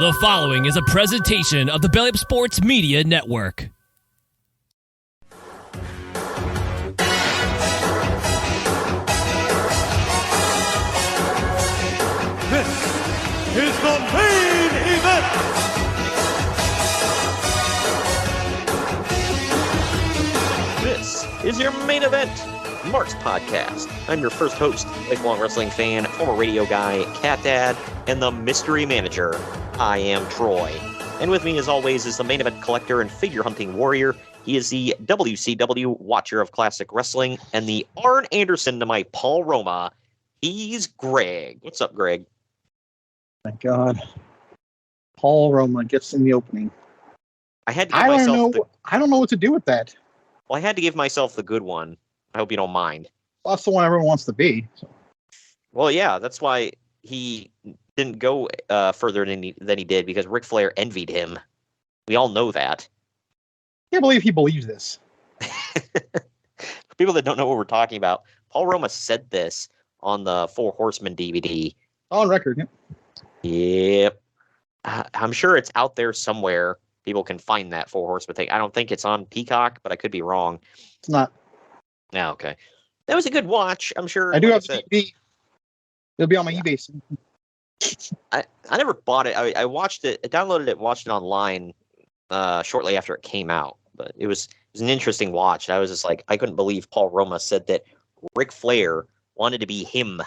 The following is a presentation of the Belly Up Sports Media Network. This is the main event. This is your main event, Mark's Podcast. I'm your first host, lifelong wrestling fan, former radio guy, cat dad, and the mystery manager. I am Troy. And with me, as always, is the main event collector and figure hunting warrior. He is the WCW watcher of classic wrestling and the Arn Anderson to my Paul Roma. He's Greg. What's up, Greg? Thank God. Paul Roma gets in the opening. I don't know what to do with that. Well, I had to give myself the good one. I hope you don't mind. Well, that's the one everyone wants to be. So. Well, yeah, that's why he didn't go further than he did, because Ric Flair envied him. We all know that. I can't believe he believes this. For people that don't know what we're talking about, Paul Roma said this on the Four Horsemen DVD. On record, yeah. Yep. I'm sure it's out there somewhere. People can find that Four Horsemen thing. I don't think it's on Peacock, but I could be wrong. It's not. Yeah, okay. That was a good watch, I'm sure. I do have the DVD. It'll be on my eBay soon. I never bought it. I watched it. I downloaded it, watched it online shortly after it came out. But it was an interesting watch. I was just like, I couldn't believe Paul Roma said that Ric Flair wanted to be him.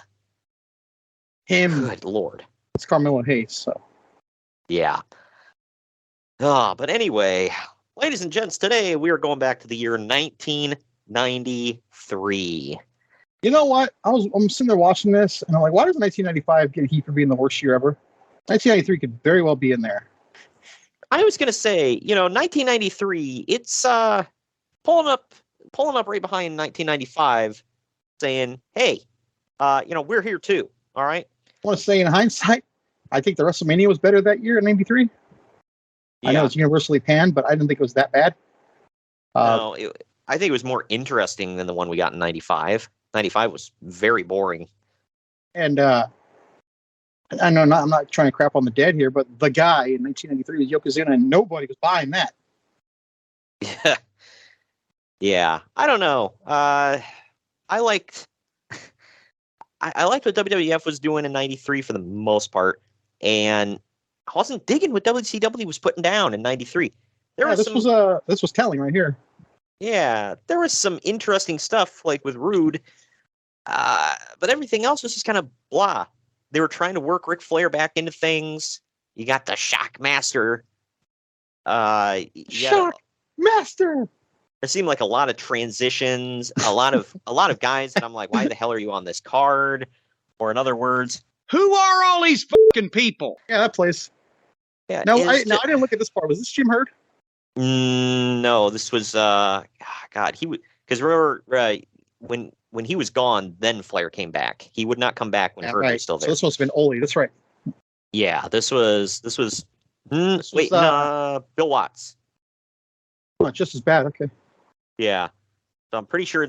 Him. Good Lord. It's Carmelo Hayes, so. Yeah. But anyway, ladies and gents, today we are going back to the year 1993. You know what? I'm sitting there watching this, and I'm like, why does 1995 get heat for being the worst year ever? 1993 could very well be in there. I was gonna say, 1993. It's pulling up right behind 1995, saying, "Hey, we're here too." All right. I want to say, in hindsight, I think the WrestleMania was better that year in '93. Yeah. I know it's universally panned, but I didn't think it was that bad. No, I think it was more interesting than the one we got in 95. 95 was very boring. And I know I'm not trying to crap on the dead here, but the guy in 1993 was Yokozuna, and nobody was buying that. Yeah. Yeah. I don't know. I liked what WWF was doing in 93 for the most part, and I wasn't digging what WCW was putting down in 93. This was telling right here. Yeah, there was some interesting stuff, like with Rude, but everything else was just kind of blah. They were trying to work Ric Flair back into things. You got the Shockmaster. Shockmaster. There seemed like a lot of transitions, a lot of guys that I'm like, why the hell are you on this card? Or in other words, who are all these fucking people? Yeah, that place. Yeah. No, I didn't look at this part. Was this Jim Herd? No, this was God. He would, because remember when he was gone, then Flair came back. He would not come back when Herd was still there. So this must have been Ole. That's right. Yeah, this was. Bill Watts. Not just as bad. Okay. Yeah, so I'm pretty sure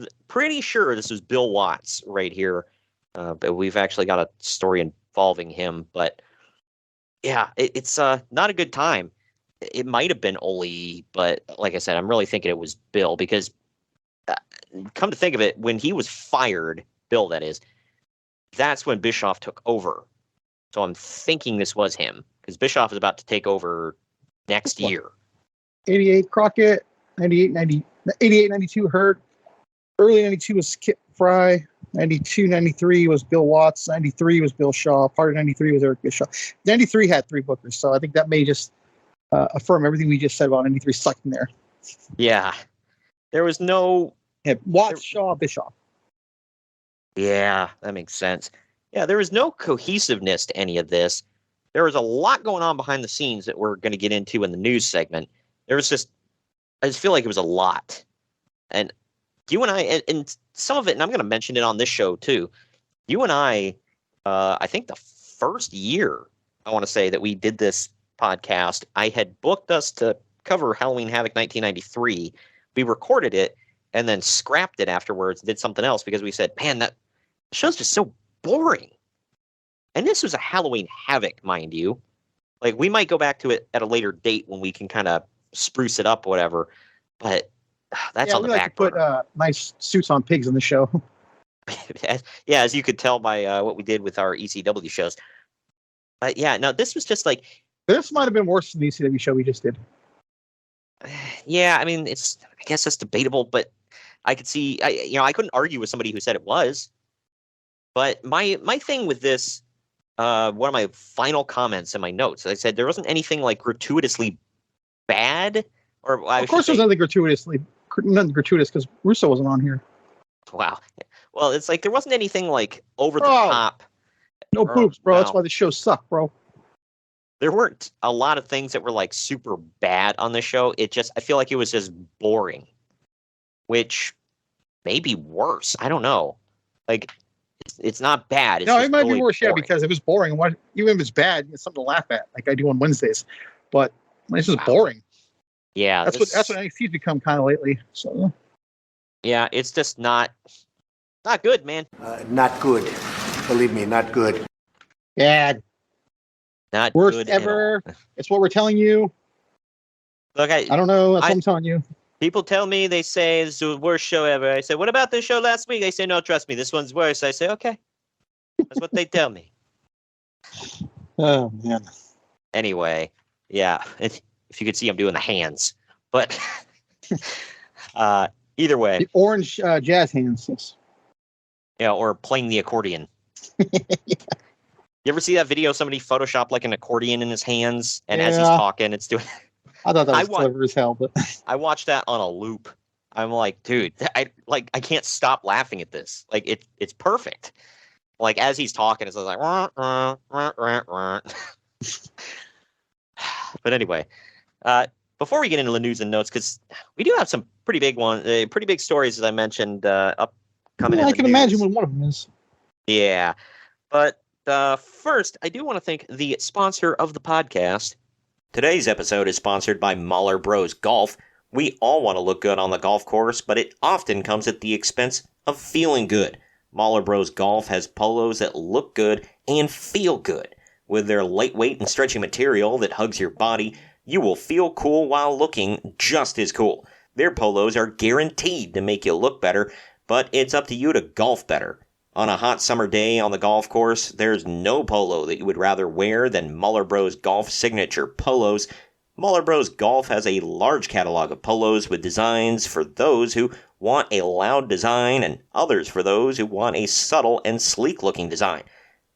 this was Bill Watts right here, but we've actually got a story involving him. But yeah, it's not a good time. It might have been Ole, but like I said, I'm really thinking it was Bill, because come to think of it, when he was fired, Bill that is, that's when Bischoff took over. So I'm thinking this was him, because Bischoff is about to take over next year. 88 Crockett, 88, 92 Hurt, early 92 was Kip Fry, 92, 93 was Bill Watts, 93 was Bill Shaw, part of 93 was Eric Bischoff. 93 had three bookers, so I think that may just affirm everything we just said about 93 sucking there. Yeah. There was no... Watts, Shaw, Bischoff. Yeah, that makes sense. Yeah, there was no cohesiveness to any of this. There was a lot going on behind the scenes that we're going to get into in the news segment. There was just... I just feel like it was a lot. And you and I... And some of it, and I'm going to mention it on this show too, you and I think the first year, I want to say, that we did this podcast, I had booked us to cover Halloween Havoc 1993. We recorded it and then scrapped it afterwards, did something else, because we said, man, that show's just so boring. And this was a Halloween Havoc, mind you. Like, we might go back to it at a later date when we can kind of spruce it up, whatever. But that's on we the like back to put burner. nice suits on pigs in the show. Yeah, as you could tell by what we did with our ECW shows. But yeah, no, this was just like, This might have been worse than the ECW show we just did. yeah, I mean, I guess that's debatable, but I could see, I couldn't argue with somebody who said it was. But my thing with this, one of my final comments in my notes, I said there wasn't anything like gratuitously bad, or Of course, there's nothing gratuitous because Russo wasn't on here. Wow. Well, it's like there wasn't anything like over the Bro. top. No boobs, bro. That's no. why the show sucked, bro. There weren't a lot of things that were like super bad on the show. I feel like it was just boring, which may be worse. I don't know. Like, it's not bad. It's No, just it might really be worse, boring. because it was boring. Even if it's bad, it's something to laugh at, like I do on Wednesdays. But it's just Wow. boring. Yeah, That's what NXT's become kind of lately. So yeah, it's just not good, man. Not good. Believe me, not good. yeah, Not worst good at ever. all. It's what we're telling you. Look, I don't know. That's what I'm telling you. people tell me, they say this is the worst show ever. I say, what about this show last week? They say, no, trust me, this one's worse. I say, okay. That's what they tell me. Oh man. Anyway, yeah. If you could see, I'm doing the hands. But either way, The orange jazz hands. Yes. yeah, or playing the accordion. You ever see that video? Somebody photoshopped like an accordion in his hands, and as he's Yeah. talking, it's doing. I thought that I was want- clever as hell, but I watched that on a loop. I'm like, dude, I can't stop laughing at this. Like, it's perfect. Like, as he's talking, it's like, wah, wah, wah, wah, wah. But anyway, before we get into the news and notes, because we do have some pretty big stories, as I mentioned, upcoming. I can imagine what one of them is. Yeah, but first, I do want to thank the sponsor of the podcast. Today's episode is sponsored by Mahler Bros Golf. We all want to look good on the golf course, but it often comes at the expense of feeling good. Mahler Bros Golf has polos that look good and feel good. With their lightweight and stretchy material that hugs your body, you will feel cool while looking just as cool. Their polos are guaranteed to make you look better, but it's up to you to golf better. On a hot summer day on the golf course, there's no polo that you would rather wear than Mahler Bros Golf signature polos. Mahler Bros Golf has a large catalog of polos with designs for those who want a loud design and others for those who want a subtle and sleek-looking design.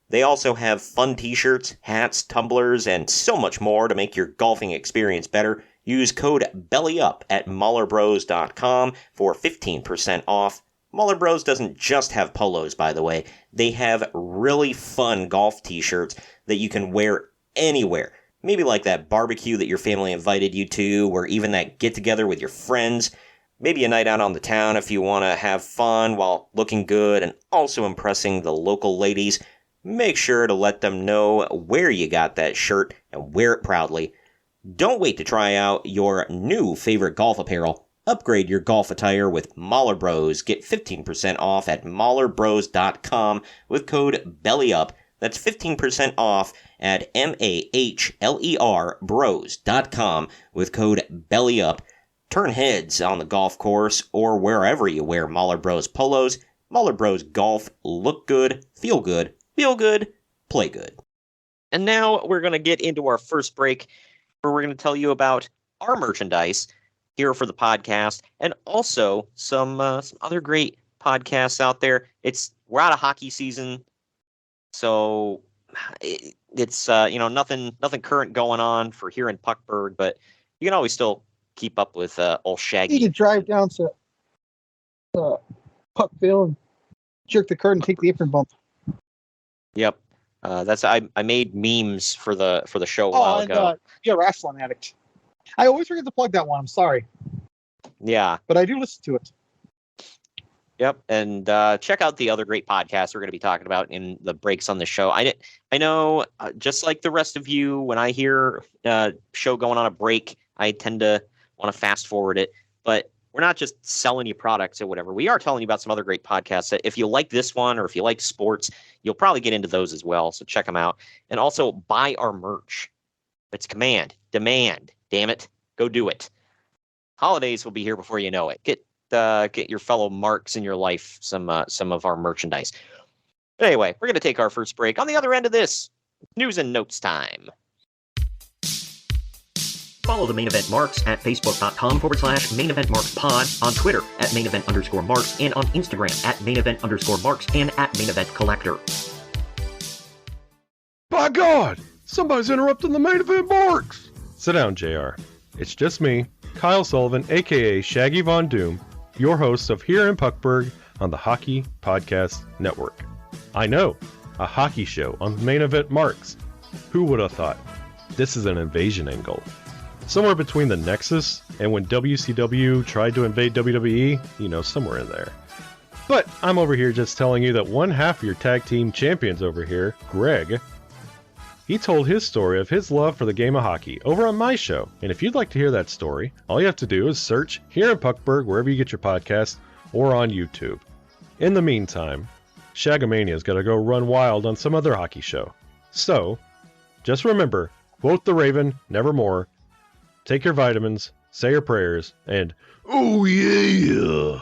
They also have fun t-shirts, hats, tumblers, and so much more to make your golfing experience better. Use code BELLYUP at MahlerBros.com for 15% off. Mahler Bros doesn't just have polos, by the way. They have really fun golf t-shirts that you can wear anywhere. Maybe like that barbecue that your family invited you to, or even that get-together with your friends. Maybe a night out on the town if you want to have fun while looking good and also impressing the local ladies. Make sure to let them know where you got that shirt and wear it proudly. Don't wait to try out your new favorite golf apparel. Upgrade your golf attire with Mahler Bros. Get 15% off at MahlerBros.com with code BELLYUP. That's 15% off at MAHLER Bros.com with code BELLYUP. Turn heads on the golf course or wherever you wear Mahler Bros polos. Mahler Bros Golf. Look good, feel good, play good. And now we're going to get into our first break, where we're going to tell you about our merchandise here for the podcast, and also some other great podcasts out there. We're out of hockey season, so it's nothing current going on for here in Puckburg, but you can always still keep up with old Shaggy. You can drive down to Puckville and jerk the curtain, take the apron bump. Yep. I made memes for the show a while ago. You're a wrestling addict. I always forget to plug that one. I'm sorry, Yeah. but I do listen to it. Yep. And check out the other great podcasts we're going to be talking about in the breaks on the show. I know, just like the rest of you, when I hear show going on a break, I tend to want to fast forward it. But we're not just selling you products or whatever. We are telling you about some other great podcasts that if you like this one or if you like sports, you'll probably get into those as well. So check them out. And also buy our merch. It's command, demand. Damn it, go do it. Holidays will be here before you know it. Get your fellow marks in your life some of our merchandise. But anyway, we're gonna take our first break. On the other end of this, news and notes time. Follow the Main Event Marks at facebook.com/Main Event Marks Pod, on Twitter at Main Event _Marks, and on Instagram at Main Event _Marks and at Main Event Collector. By God, somebody's interrupting the Main Event Marks. Sit down, JR. It's just me, Kyle Sullivan, aka Shaggy Von Doom, your host of Here in Puckburg on the Hockey Podcast Network. I know, a hockey show on Main Event Marks. Who would have thought? This is an invasion angle. Somewhere between the Nexus and when WCW tried to invade WWE, somewhere in there. But I'm over here just telling you that one half of your tag team champions over here, Greg, he told his story of his love for the game of hockey over on my show. And if you'd like to hear that story, all you have to do is search Here in Puckburg wherever you get your podcast or on YouTube. In the meantime, Shagamania's got to go run wild on some other hockey show. So, just remember, quote the Raven, nevermore. Take your vitamins, say your prayers, and oh yeah!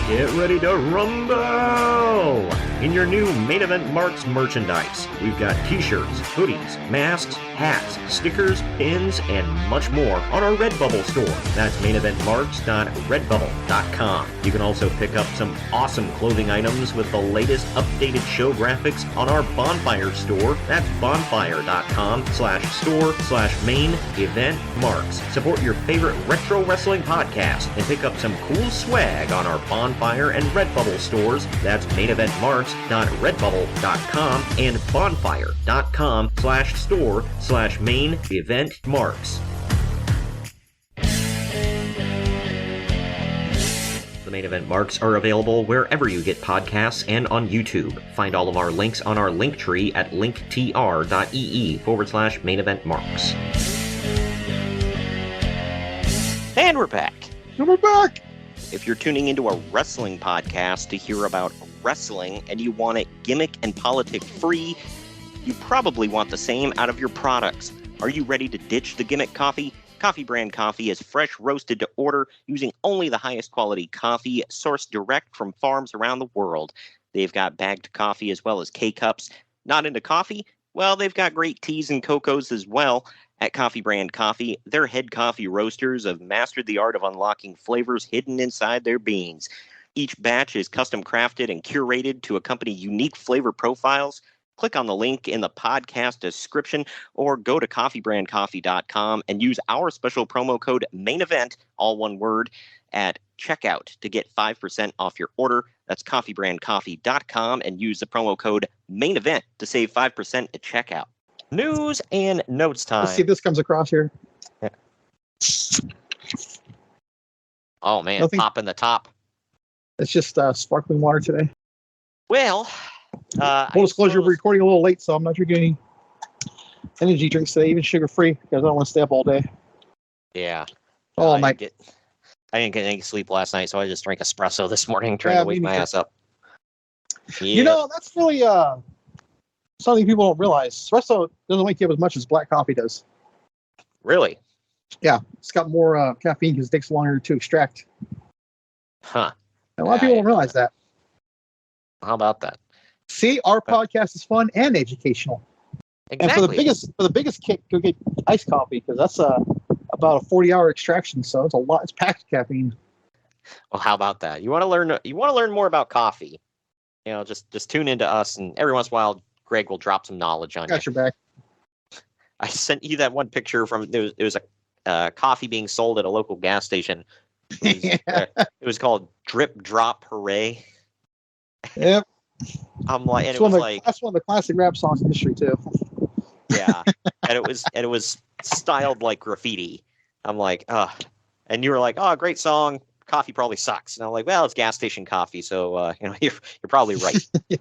Get ready to rumble! In your new Main Event Marks merchandise, we've got t-shirts, hoodies, masks, hats, stickers, pins, and much more on our Redbubble store. That's maineventmarks.redbubble.com. You can also pick up some awesome clothing items with the latest updated show graphics on our Bonfire store. That's bonfire.com/store/main event marks. Support your favorite retro wrestling podcast and pick up some cool swag on our Bonfire and Redbubble stores. That's maineventmarks.redbubble.com and bonfire.com/store/main event marks. The Main Event Marks are available wherever you get podcasts and on YouTube. Find all of our links on our link tree at linktr.ee/Main Event Marks. And we're back. And we're back. If you're tuning into a wrestling podcast to hear about wrestling and you want it gimmick and politic free, you probably want the same out of your products. Are you ready to ditch the gimmick coffee? Coffee Brand Coffee is fresh roasted to order using only the highest quality coffee sourced direct from farms around the world. They've got bagged coffee as well as K-Cups. Not into coffee? Well, they've got great teas and cocos as well. At Coffee Brand Coffee, their head coffee roasters have mastered the art of unlocking flavors hidden inside their beans. Each batch is custom crafted and curated to accompany unique flavor profiles. Click on the link in the podcast description or go to coffeebrandcoffee.com and use our special promo code MAINEVENT, all one word, at checkout to get 5% off your order. That's coffeebrandcoffee.com and use the promo code MAINEVENT to save 5% at checkout. News and notes time. Let's see if this comes across here. Yeah. Oh, man, Nothing. Popping the top. It's just sparkling water today. Well, Full disclosure, we're recording a little late, so I'm not drinking any energy drinks today, even sugar-free, because I don't want to stay up all day. Yeah. All night. I didn't get any sleep last night, so I just drank espresso this morning, trying to wake my ass up. Yeah. That's really something people don't realize. Espresso doesn't wake you up as much as black coffee does. Really? Yeah, it's got more caffeine because it takes longer to extract. Huh. And a lot of people don't realize that. How about that? See, our podcast is fun and educational. Exactly. And for the biggest kick, go get iced coffee because that's about a 40-hour extraction, so it's a lot. It's packed caffeine. Well, how about that? You want to learn more about coffee? Just tune into us, and every once in a while, Greg will drop some knowledge on you. Got your back. I sent you that one picture from it was a coffee being sold at a local gas station. It was called Drip Drop Hooray. Yep. I'm like, and that's one of the classic rap songs in history too. Yeah, and it was styled like graffiti. I'm like, and you were like, oh, great song. Coffee probably sucks. And I'm like, well, it's gas station coffee, so you're probably right. Yeah.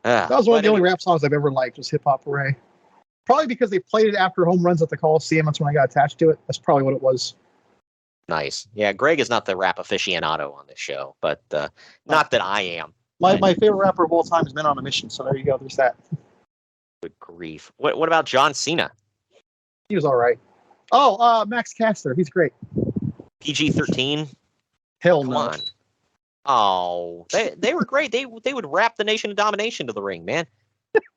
That was one of the only rap songs I've ever liked was Hip Hop Hooray. Probably because they played it after home runs at the Coliseum. That's when I got attached to it. That's probably what it was. Nice. Yeah, Greg is not the rap aficionado on this show, but not that I am. My favorite rapper of all time has been on a mission, so there you go. There's that. Good grief. What about John Cena? He was all right. Oh, Max Caster. He's great. PG-13? Hell Come no. on. Oh, they were great. They would wrap the Nation of Domination to the ring, man.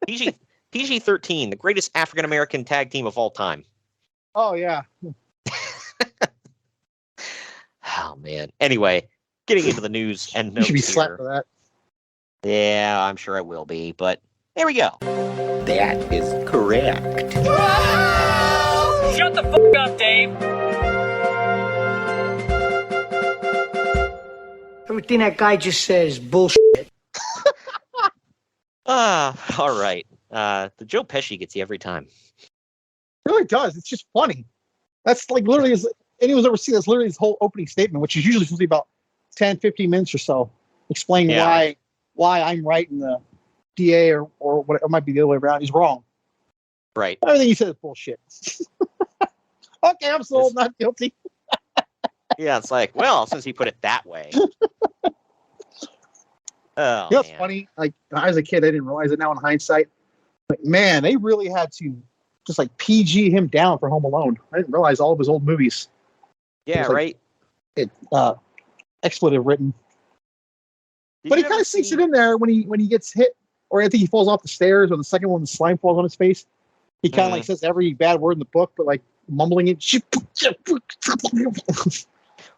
PG-13, the greatest African-American tag team of all time. Oh, yeah. Oh, man. Anyway, getting into the news and You notes should be here. slapped for that. Yeah, I'm sure I will be, but there we go. That is correct. Shut the fuck up, Dave. Everything that guy just says bullshit. All right. The Joe Pesci gets you every time. It really does. It's just funny. That's like literally, anyone's ever seen, that's literally his whole opening statement, which is usually supposed to be about 10, 15 minutes or so, explaining why I'm right and the DA or what it might be the other way around. He's wrong. Right. Everything he said is bullshit. Okay, I'm sold, not guilty. Yeah, it's like, well, since he put it that way. Oh, You know what's man. funny? Like, as a kid, I didn't realize it now in hindsight. Like, man, they really had to just like PG him down for Home Alone. I didn't realize all of his old movies. Yeah, It was like- right. Expletive written. Did But you he kind ever of sneaks see- it in there when he gets hit, or I think he falls off the stairs, or the second one, the slime falls on his face. He kind of like says every bad word in the book, but like mumbling it.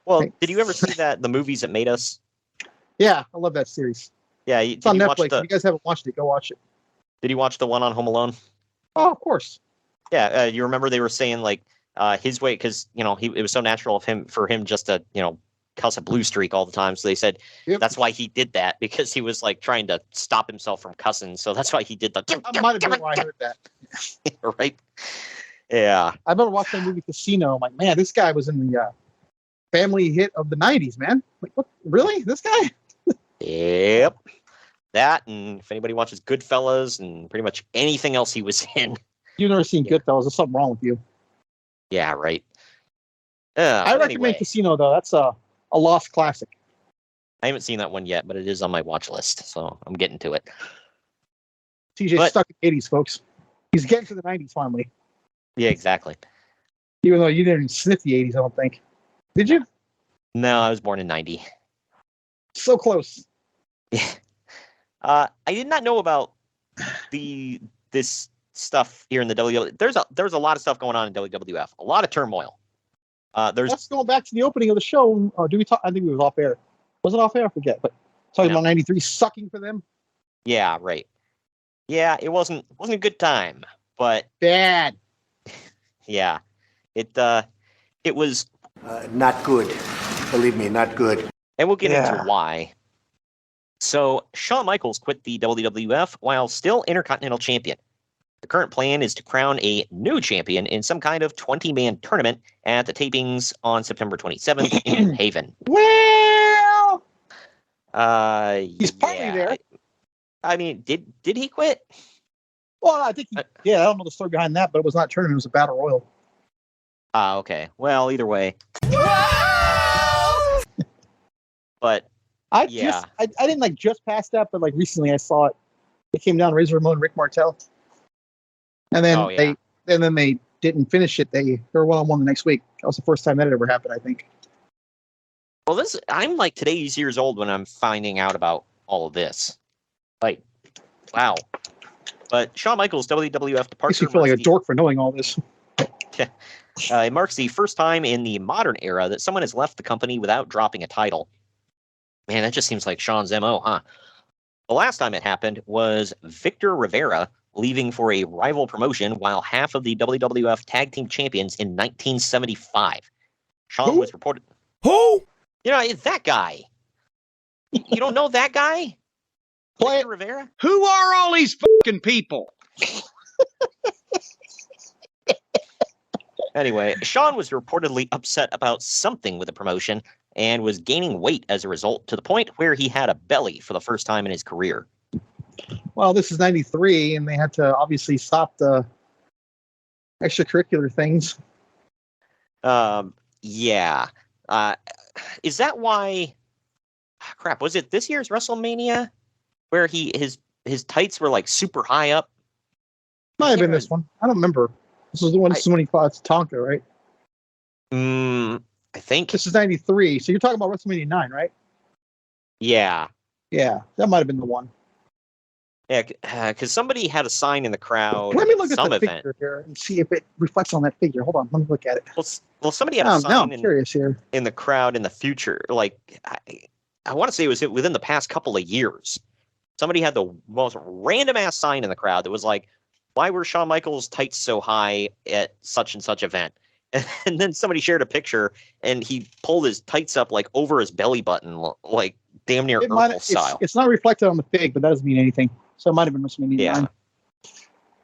Well, did you ever see the movies that made us? Yeah, I love that series. Yeah, It's on did you watch Netflix. If you guys haven't watched it, go watch it. Did you watch the one on Home Alone? Oh, of course. Yeah, you remember they were saying like his way, because it was so natural for him just to cuss a blue streak all the time. So they said that's why he did that, because he was like trying to stop himself from cussing. So that's why he did the. That might have been why I heard that. Right. Yeah. I remember watching that movie Casino. I'm like, man, this guy was in the family hit of the '90s, man. Like, what? Really? This guy? Yep. That, and if anybody watches Goodfellas and pretty much anything else he was in. You've never seen Goodfellas. There's something wrong with you. Yeah, right. I But recommend anyway, Casino, though. That's a lost classic. I haven't seen that one yet, but it is on my watch list, so I'm getting to it. TJ's But- stuck in the '80s, folks. He's getting to the '90s finally. Yeah, exactly. Even though you didn't even sniff the '80s, I don't think. Did you? No, I was born in 90. So close. I did not know about this stuff here in the WWF. There's a lot of stuff going on in WWF. A lot of turmoil. Let's go back to the opening of the show. Do we talk? I think it was off air. Was it off air? I forget. But talking about '93 sucking for them. Yeah, right. Yeah, it wasn't a good time, but Bad. yeah, it was, Not good. Believe me, not good. and we'll get Yeah. into why. So Shawn Michaels quit the WWF while still Intercontinental Champion. The current plan is to crown a new champion in some kind of 20-man tournament at the tapings on September 27th in New Haven. Well, He's partly there. I mean, did he quit? well, I think. I don't know the story behind that, but it was not tournament. It was a battle royal. Okay. Well, either way. But I Yeah. didn't like just pass that, but like recently I saw it. It came down Razor Ramon, Rick Martel, and then Oh, yeah. they didn't finish it. They were 1-on-1 the next week. That was the first time that had ever happened, I think. well, I'm like today's years old when I'm finding out about all of this. Like, wow. But Shawn Michaels' WWF Makes departure me feel like a marks dork for knowing all this. it marks the first time in the modern era that someone has left the company without dropping a title. Man, that just seems like Shawn's MO, huh? The last time it happened was Victor Rivera leaving for a rival promotion while half of the WWF Tag Team Champions in 1975. Shawn Who? was reported. Who? It's that guy. You don't know that guy? Play Victor Rivera? Who are all these fucking people? Anyway, Shawn was reportedly upset about something with the promotion and was gaining weight as a result, to the point where he had a belly for the first time in his career. Well, this is '93, and they had to obviously stop the extracurricular things. Yeah. Is that why? Crap, was it this year's WrestleMania where his tights were like super high up? Might have been this one. I don't remember. This is the one. This is when he fought Tonka, right? I think. This is 93. So you're talking about WrestleMania 9, right? Yeah. Yeah, that might have been the one. Yeah, because somebody had a sign in the crowd. Let me look at some the event. figure here and see if it reflects on that figure. Hold on, let me look at it. Well, somebody had a Now sign I'm curious here. in the crowd in the future. Like, I want to say it was within the past couple of years. Somebody had the most random ass sign in the crowd that was like, "Why were Shawn Michaels' tights so high at such and such event?" And then somebody shared a picture, and he pulled his tights up like over his belly button, like damn near Urkel style. It's not reflected on the fig, but that doesn't mean anything. So it might have been WrestleMania 9.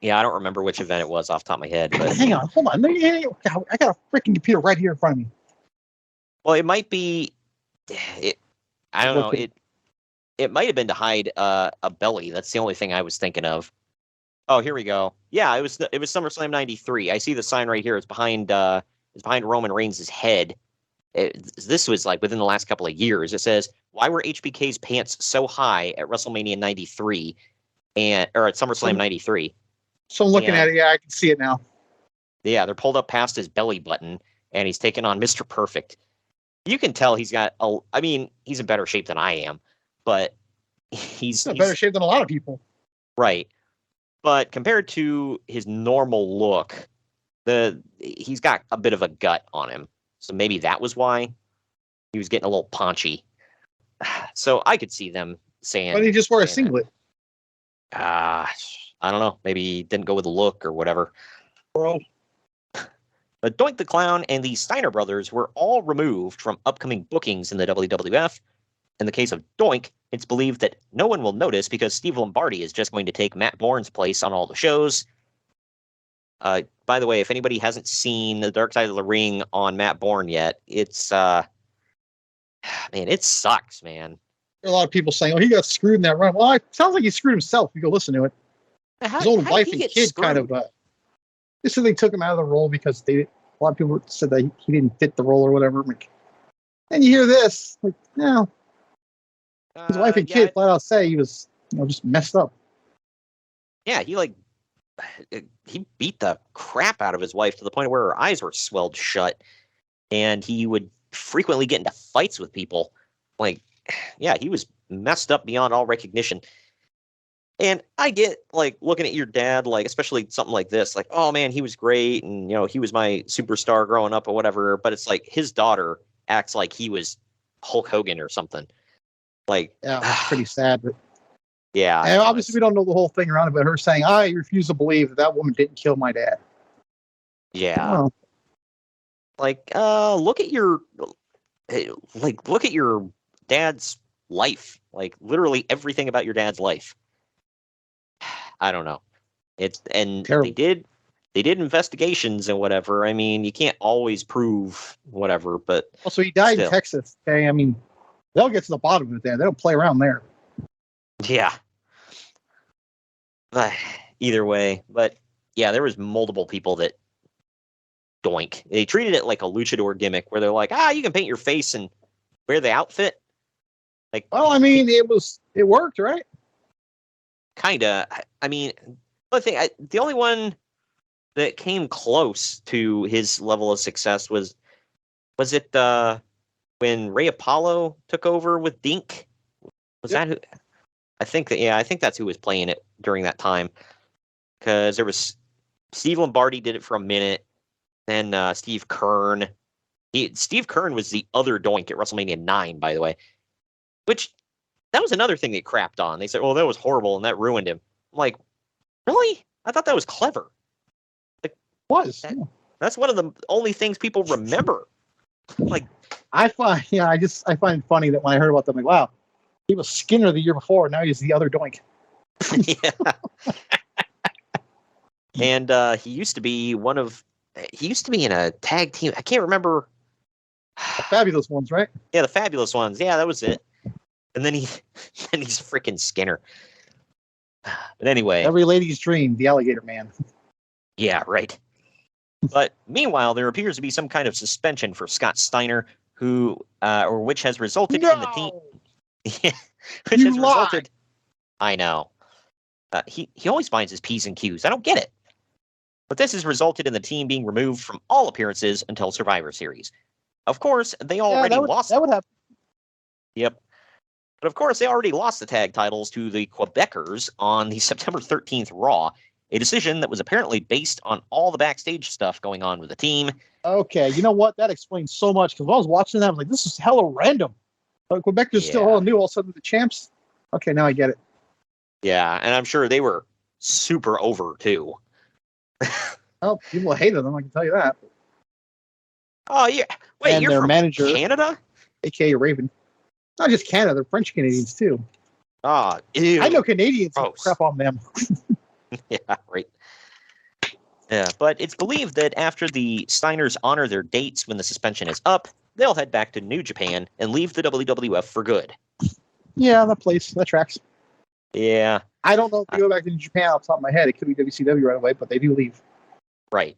Yeah, I don't remember which event it was off the top of my head. But hang on, hold on. I got a freaking computer right here in front of me. Well, it might be. I don't know. It might have been to hide a belly. That's the only thing I was thinking of. Oh, here we go. Yeah, it was SummerSlam '93. I see the sign right here. It's behind Roman Reigns' head. This was like within the last couple of years. It says, "Why were HBK's pants so high at WrestleMania '93 or at SummerSlam '93?" So I'm looking at it. Yeah, I can see it now. Yeah, they're pulled up past his belly button, and he's taking on Mr. Perfect. You can tell he's got I mean, he's in better shape than I am, but he's in better shape than a lot of people. Right. But compared to his normal look, he's got a bit of a gut on him. So maybe that was why he was getting a little paunchy. So I could see them saying. Why did he just wear a singlet? I don't know. Maybe he didn't go with the look or whatever. Bro. But Doink the Clown and the Steiner brothers were all removed from upcoming bookings in the WWF. In the case of Doink, it's believed that no one will notice because Steve Lombardi is just going to take Matt Bourne's place on all the shows. By the way, if anybody hasn't seen The Dark Side of the Ring on Matt Bourne yet, it's man, it sucks, man. There are a lot of people saying, "Oh, he got screwed in that run." Well, it sounds like he screwed himself. If you go listen to it. His own wife and kid kind of. They said they took him out of the role because a lot of people said that he didn't fit the role or whatever. And you hear this, like, no. His wife and kid flat out say he was, just messed up. Yeah, he beat the crap out of his wife to the point where her eyes were swelled shut, and he would frequently get into fights with people. Like, yeah, he was messed up beyond all recognition. And I get, like, looking at your dad, like, especially something like this, like, oh man, he was great, and he was my superstar growing up or whatever. But it's like his daughter acts like he was Hulk Hogan or something. Like, yeah, it's pretty sad. But yeah, and obviously we don't know the whole thing around it, but her saying, "I refuse to believe that woman didn't kill my dad." Yeah, like, look at your dad's life. Like, literally everything about your dad's life. I don't know. It's terrible. They did investigations and whatever. I mean, you can't always prove whatever, but also he died in Texas. Okay, I mean, they'll get to the bottom of it there. They don't play around there. Yeah. Either way, but yeah, there was multiple people that Doink. They treated it like a luchador gimmick where they're like, you can paint your face and wear the outfit. Like, well, I mean, it worked, right? Kinda. I mean, the only one that came close to his level of success was it when Ray Apollo took over with Dink? Was that who? I think that's who was playing it during that time. Because there was Steve Lombardi did it for a minute, then Steve Kern. Steve Kern was the other Doink at WrestleMania 9, by the way. Which, that was another thing they crapped on. They said, "Oh, that was horrible and that ruined him." I'm like, really? I thought that was clever. That's one of the only things people remember. Like, I find it funny that when I heard about them, like, wow, he was Skinner the year before, now he's the other Doink. Yeah. And he used to be in a tag team. I can't remember. The Fabulous Ones, right? Yeah, the Fabulous Ones. Yeah, that was it. And then he's freaking Skinner. But anyway, every lady's dream, the Alligator Man. Yeah, right. But meanwhile, there appears to be some kind of suspension for Scott Steiner, which has resulted in the team. Resulted. I know. He always finds his P's and Q's. I don't get it. But this has resulted in the team being removed from all appearances until Survivor Series. Of course, they already lost. That would happen. Yep. But of course, they already lost the tag titles to the Quebecers on the September 13th Raw, a decision that was apparently based on all the backstage stuff going on with the team. Okay, you know what? That explains so much, because when I was watching that, I was like, this is hella random. But Quebecers still all new, all of a sudden the champs. Okay, now I get it. Yeah, and I'm sure they were super over, too. Oh, people hated them, I can tell you that. Oh, yeah. Wait, and you're their from manager, Canada? a.k.a. Raven. Not just Canada, they're French Canadians, too. Ah, ew. I know Canadians Gross. crap on them. Yeah, right. Yeah, but it's believed that after the Steiners honor their dates when the suspension is up, they'll head back to New Japan and leave the WWF for good. Yeah, that tracks. Yeah. I don't know if they go back to Japan off the top of my head. It could be WCW right away, but they do leave. Right.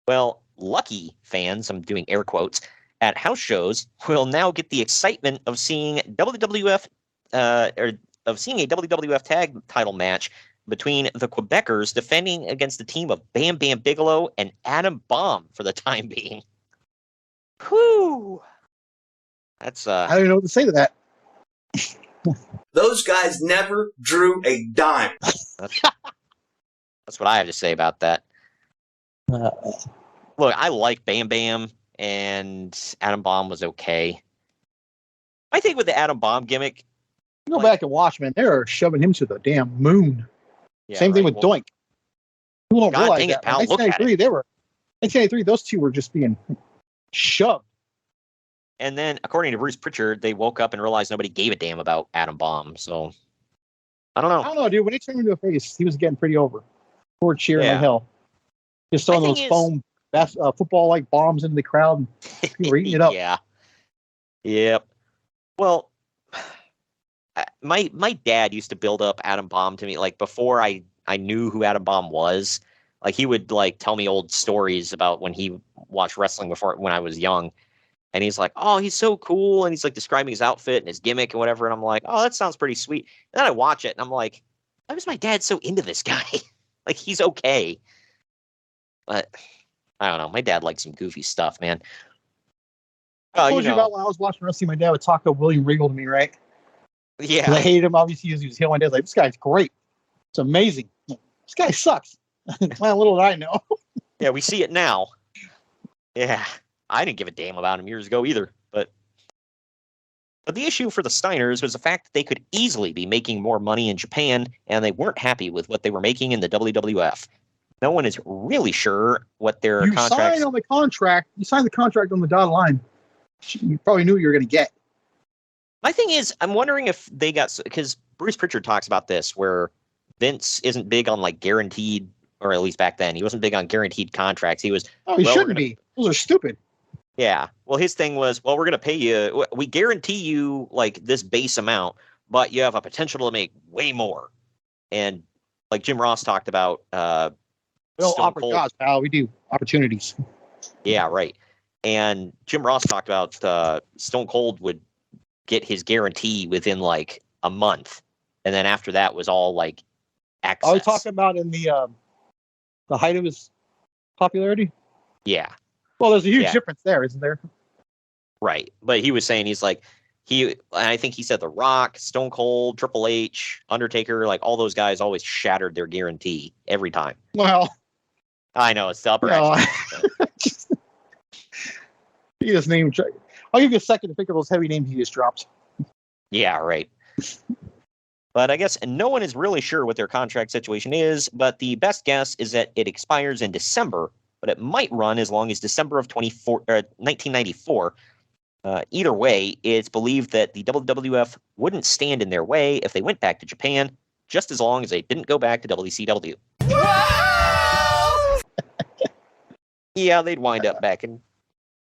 Well, lucky fans, I'm doing air quotes, at house shows will now get the excitement of seeing WWF of seeing a WWF tag title match between the Quebecers defending against the team of Bam Bam Bigelow and Adam Bomb for the time being. Whew. That's I don't even know what to say to that. Those guys never drew a dime. That's what I have to say about that. Look, I like Bam Bam, and Adam Bomb was okay. I think with the Adam Bomb gimmick, Go back and watch, man. They're shoving him to the damn moon. yeah, Same thing right, with well, Doink. People don't God realize dang it, that. pal, In look at 1993, those two were just being shoved. And then, according to Bruce Pritchard, they woke up and realized nobody gave a damn about Adam Bomb. So, I don't I know. don't know, dude. When he turned into a face, he was getting pretty over. Poor cheering Yeah. like hell. Just throwing those foam football-like bombs into the crowd, and people were eating it up. Yeah. Yep. Well, my dad used to build up Adam Bomb to me, like, before I knew who Adam Bomb was. Like, he would, like, tell me old stories about when he watched wrestling when I was young. And he's like, oh, he's so cool. And he's like describing his outfit and his gimmick and whatever. And I'm like, oh, that sounds pretty sweet. And then I watch it and I'm like, why was my dad so into this guy? Like, he's okay. But I don't know. My dad likes some goofy stuff, man. I told you about when I was watching wrestling, my dad would talk to William Regal to me, right? Yeah. I hated him, obviously, he was heel. My dad's like, this guy's great. It's amazing. This guy sucks. Well, little did I know. Yeah, we see it now. Yeah. I didn't give a damn about him years ago either, but the issue for the Steiners was the fact that they could easily be making more money in Japan, and they weren't happy with what they were making in the WWF. No one is really sure what their contracts. You signed the contract on the dotted line. You probably knew what you were going to get. My thing is, I'm wondering if they got, because Bruce Pritchard talks about this, where Vince isn't big on like guaranteed, or at least back then, he wasn't big on guaranteed contracts. He was. Oh, he shouldn't be. Those are stupid. Yeah. Well, his thing was, well, we're going to pay you. We guarantee you like this base amount, but you have a potential to make way more. And like Jim Ross talked about, we don't offer jobs, pal. We do opportunities. Yeah, right. And Jim Ross talked about Stone Cold would get his guarantee within like a month, and then after that was all like access. Are we talking about in the height of his popularity? Yeah. Well, there's a huge difference there, isn't there? Right. But he was saying I think he said The Rock, Stone Cold, Triple H, Undertaker, like all those guys always shattered their guarantee every time. Well, I know it's the upper echelon. You just name. I'll give you a second to think of those heavy names you just dropped. Yeah, right. But I guess no one is really sure what their contract situation is, but the best guess is that it expires in December, but it might run as long as December of 1994. Either way, it's believed that the WWF wouldn't stand in their way if they went back to Japan, just as long as they didn't go back to WCW. Yeah, they'd wind up back in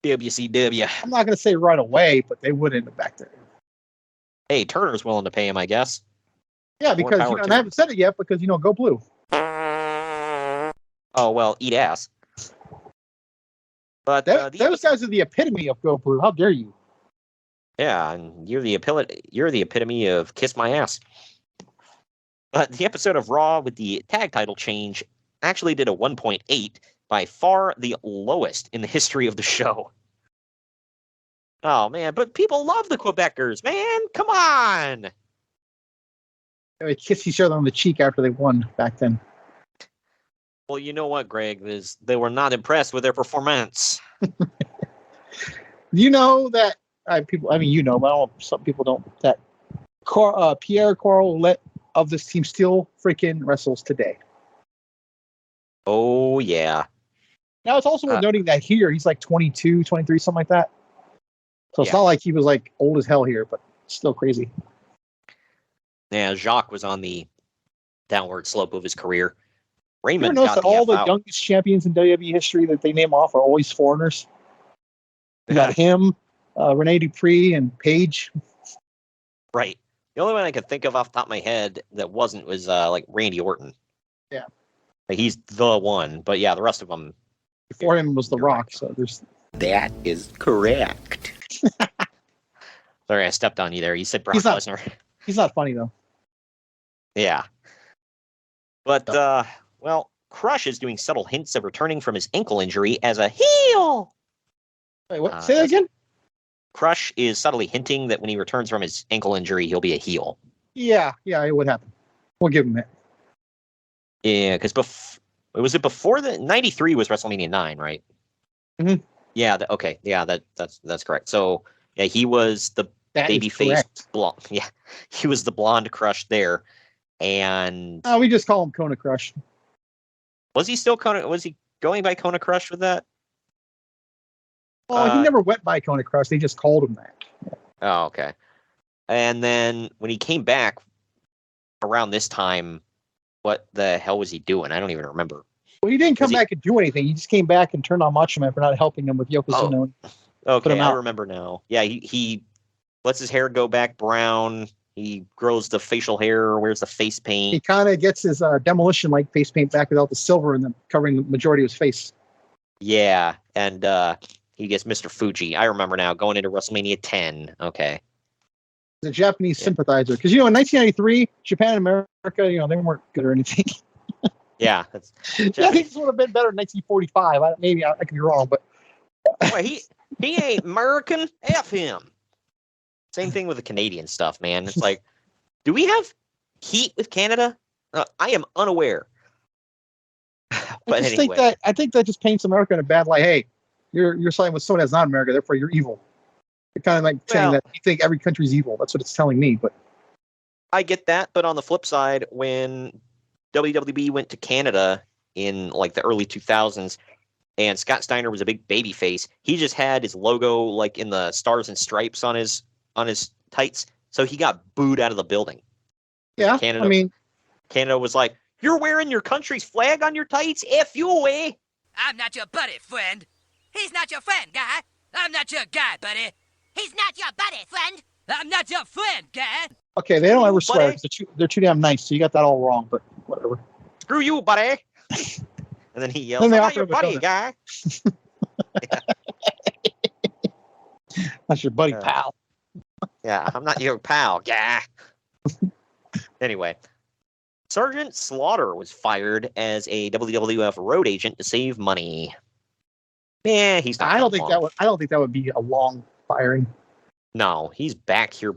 WCW. I'm not going to say right away, but they would end up back there. Hey, Turner's willing to pay him, I guess. Yeah, because I haven't said it yet because, go blue. Oh, well, eat ass. But those guys are the epitome of go blue. How dare you? Yeah, and you're the epitome of kiss my ass. But the episode of Raw with the tag title change actually did a 1.8, by far the lowest in the history of the show. Oh, man, but people love the Quebecers, man. Come on. They kiss each other on the cheek after they won back then. Well, you know what, Greg? They were not impressed with their performance. You know that people. I mean, you know, but some people don't. That Pierre Corlet of this team still freaking wrestles today. Oh, yeah. Now, it's also worth noting that here he's like 22, 23, something like that. So it's not like he was like old as hell here, but still crazy. Yeah, Jacques was on the downward slope of his career. Raymond You notice got that all the out. youngest champions in WWE history that they name off are always foreigners. You got him, Rene Dupree, and Paige. Right. The only one I could think of off the top of my head that wasn't was like Randy Orton. Yeah. Like, he's the one, but yeah, the rest of them. Before him was The Rock, so there's... That is correct. Sorry, I stepped on you there. You said Brock Lesnar. He's not funny, though. Yeah. But, well, Crush is doing subtle hints of returning from his ankle injury as a heel. Wait, what? Say that again? Crush is subtly hinting that when he returns from his ankle injury, he'll be a heel. Yeah, it would happen. We'll give him that. Yeah, because was it before the 93 was WrestleMania 9, right? Mm-hmm. Yeah. Okay. Yeah, that's correct. So yeah, he was the babyface blonde. Yeah, he was the blonde Crush there, and we just call him Kona Crush. Was he still Kona? Was he going by Kona Crush with that? Well, he never went by Kona Crush. They just called him that. Yeah. Oh, okay. And then when he came back around this time, what the hell was he doing? I don't even remember. Well, he didn't come back and do anything. He just came back and turned on Macho Man for not helping him with Yokozuna. Oh, okay, I remember now. Yeah, he lets his hair go back brown. He grows the facial hair, wears the face paint. He kind of gets his demolition-like face paint back without the silver and then covering the majority of his face. Yeah, and he gets Mr. Fuji. I remember now, going into WrestleMania 10. Okay. He's a Japanese sympathizer. Because, in 1993, Japan and America, they weren't good or anything. Yeah. I think this would have been better in 1945. Maybe I could be wrong, but... Well, he ain't American. F him. Same thing with the Canadian stuff, man. It's like, do we have heat with Canada? I am unaware. But anyway. I think that just paints America in a bad light. Hey, you're siding with someone that's not America, therefore you're evil. You're kind of like saying that you think every country's evil. That's what it's telling me. But I get that, but on the flip side, when WWE went to Canada in like the early 2000s, and Scott Steiner was a big baby face, he just had his logo like in the stars and stripes on his tights, so he got booed out of the building. Yeah, Canada was like, "You're wearing your country's flag on your tights? F you away." I'm not your buddy, friend. He's not your friend, guy. I'm not your guy, buddy. He's not your buddy, friend. I'm not your friend, guy. Okay, they don't ever swear. They're too damn nice, so you got that all wrong, but whatever. Screw you, buddy. And then he yells, "I'm not your buddy, guy." That's your buddy, pal. Yeah, I'm not your pal, guy. Anyway, Sergeant Slaughter was fired as a WWF road agent to save money. Yeah, he's not. I don't think that would be a long firing. No, he's back here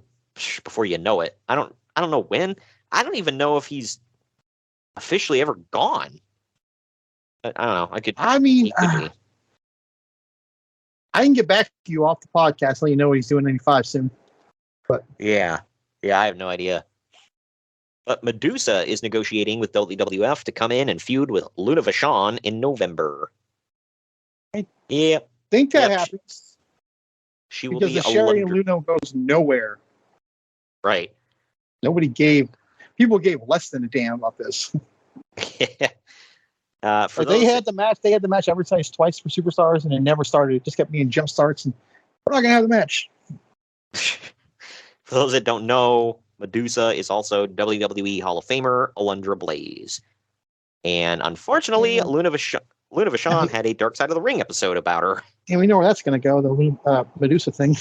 before you know it. I don't know when. I don't even know if he's officially ever gone. I don't know. I can get back to you off the podcast, let you know what he's doing in 95 soon. But yeah, I have no idea. But Medusa is negotiating with WWF to come in and feud with Luna Vachon in November. I think that happens. She will because be the Sherry and Luna goes nowhere. Right. People gave less than a damn about this. They had the match advertised twice for Superstars, and it never started. It just kept being jump starts, and we're not gonna have the match. For those that don't know, Medusa is also WWE Hall of Famer Alundra Blaze, and unfortunately, Luna Vachon had a Dark Side of the Ring episode about her. And we know where that's gonna go. The Medusa thing.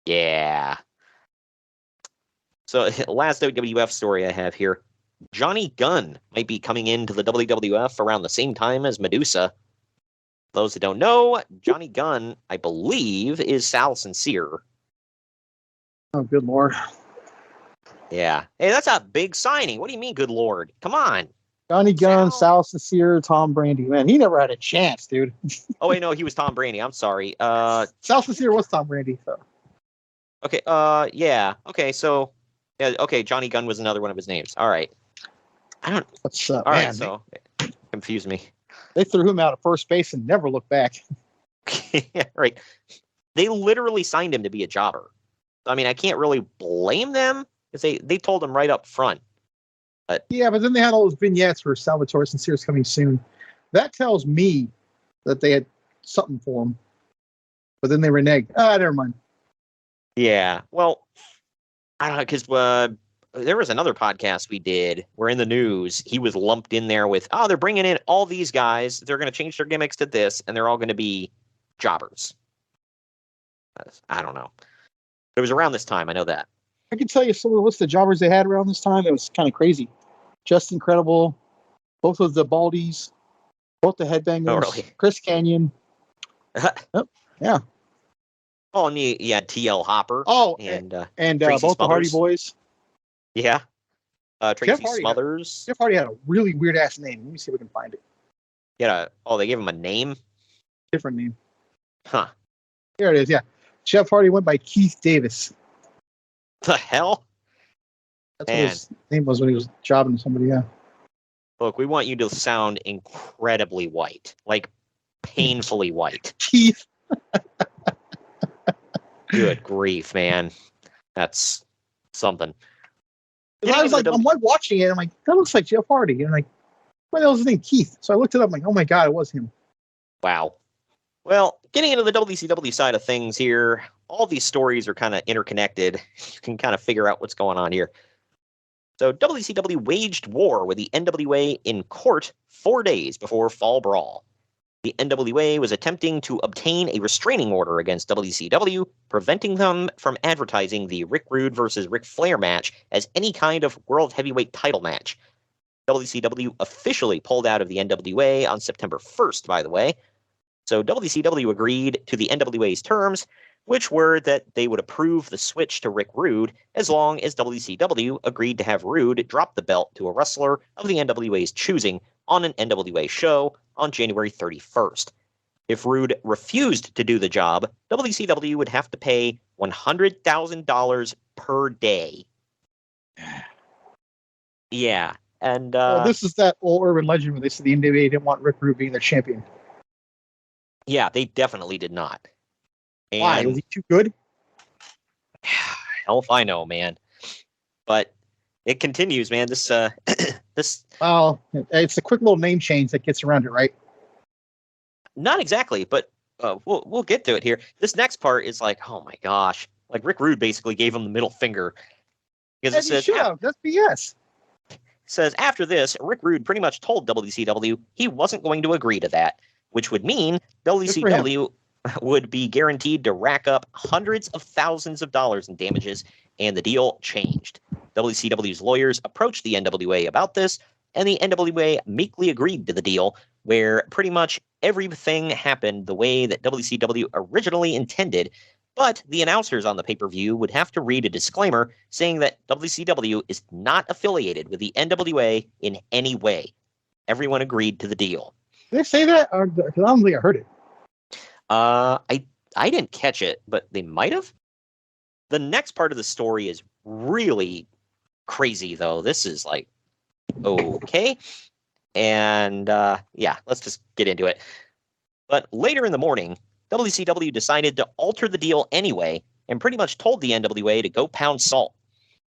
Yeah. So, last WWF story I have here. Johnny Gunn might be coming into the WWF around the same time as Medusa. Those that don't know, Johnny Gunn, I believe, is Sal Sincere. Oh, good Lord. Yeah. Hey, that's a big signing. What do you mean, good Lord? Come on. Johnny Gunn, Sal Sincere, Tom Brandy. Man, he never had a chance, dude. Oh, wait, no, he was Tom Brandy. I'm sorry. Sal Sincere was Tom Brandy, so. Okay, yeah. Okay, so, yeah, okay, Johnny Gunn was another one of his names. All right. I don't. What's up, All man? right, so, confuse me. They threw him out of first base and never looked back. Yeah, right. They literally signed him to be a jobber. I mean, I can't really blame them because they told him right up front. But yeah, but then they had all those vignettes for Salvatore Sincere's coming soon. That tells me that they had something for him. But then they reneged. Never mind. yeah, well, I don't know, because there was another podcast we did where in the news he was lumped in there with, they're bringing in all these guys. They're going to change their gimmicks to this, and they're all going to be jobbers. I don't know. It was around this time. I know that. I can tell you some of the list of jobbers they had around this time. It was kind of crazy. Just Incredible, both of the Baldies, both the Headbangers, Oh, really? Chris Canyon. Yeah. Oh, and you had T.L. Hopper. Oh, and both Tracy the Hardy Smothers. Boys. Yeah. Tracy Hardy Smothers. Jeff Hardy had a really weird ass name. Let me see if we can find it. Yeah. Oh, they gave him a name? Different name. Huh. There it is. Yeah. Jeff Hardy went by Keith Davis. The hell? That's what his name was when he was jobbing somebody. Yeah. Look, we want you to sound incredibly white, like painfully white. Keith. Good grief, man. That's something. I was like, I'm watching it. I'm like, that looks like Jeff Hardy. And I'm like, what the hell is his name? Keith. So I looked it up. I'm like, oh my God, it was him. Wow. Well, getting into the WCW side of things here, all these stories are kind of interconnected. You can kind of figure out what's going on here. So WCW waged war with the NWA in court 4 days before Fall Brawl. The NWA was attempting to obtain a restraining order against WCW, preventing them from advertising the Rick Rude versus Ric Flair match as any kind of World Heavyweight title match. WCW officially pulled out of the NWA on September 1st, by the way. So WCW agreed to the NWA's terms, which were that they would approve the switch to Rick Rude as long as WCW agreed to have Rude drop the belt to a wrestler of the NWA's choosing on an NWA show on January 31st. If Rude refused to do the job, WCW would have to pay $100,000 per day. Yeah, and well, this is that old urban legend where they said the NWA didn't want Rick Rude being their champion. yeah, they definitely did not. And why? Was he too good? Hell if I know, man. But it continues, man. This this. Well, it's a quick little name change that gets around it, right? Not exactly, but we'll get to it here. This next part is like, oh my gosh, like Rick Rude basically gave him the middle finger because it says, that's BS. Says after this, Rick Rude pretty much told WCW he wasn't going to agree to that, which would mean WCW would be guaranteed to rack up hundreds of thousands of dollars in damages, and the deal changed. WCW's lawyers approached the NWA about this, and the NWA meekly agreed to the deal, where pretty much everything happened the way that WCW originally intended, but the announcers on the pay-per-view would have to read a disclaimer saying that WCW is not affiliated with the NWA in any way. Everyone agreed to the deal. Did they say that? Because I don't think I heard it. I didn't catch it, but they might have. The next part of the story is really crazy, though. This is like, okay. And yeah, let's just get into it. But later in the morning, WCW decided to alter the deal anyway and pretty much told the NWA to go pound salt.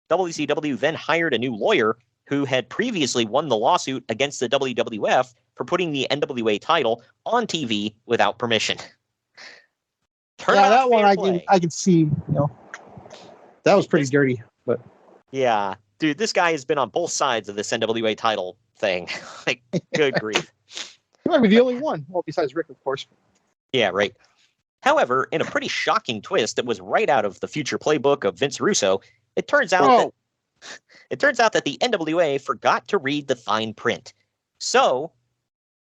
WCW then hired a new lawyer who had previously won the lawsuit against the WWF for putting the NWA title on TV without permission. That one I can see, you know. That was pretty dirty, but yeah, dude, this guy has been on both sides of this NWA title thing. Like, good grief. He might be the only one. Well, besides Rick, of course. Yeah, right. However, in a pretty shocking twist that was right out of the future playbook of Vince Russo, it turns out that It turns out that the NWA forgot to read the fine print. So,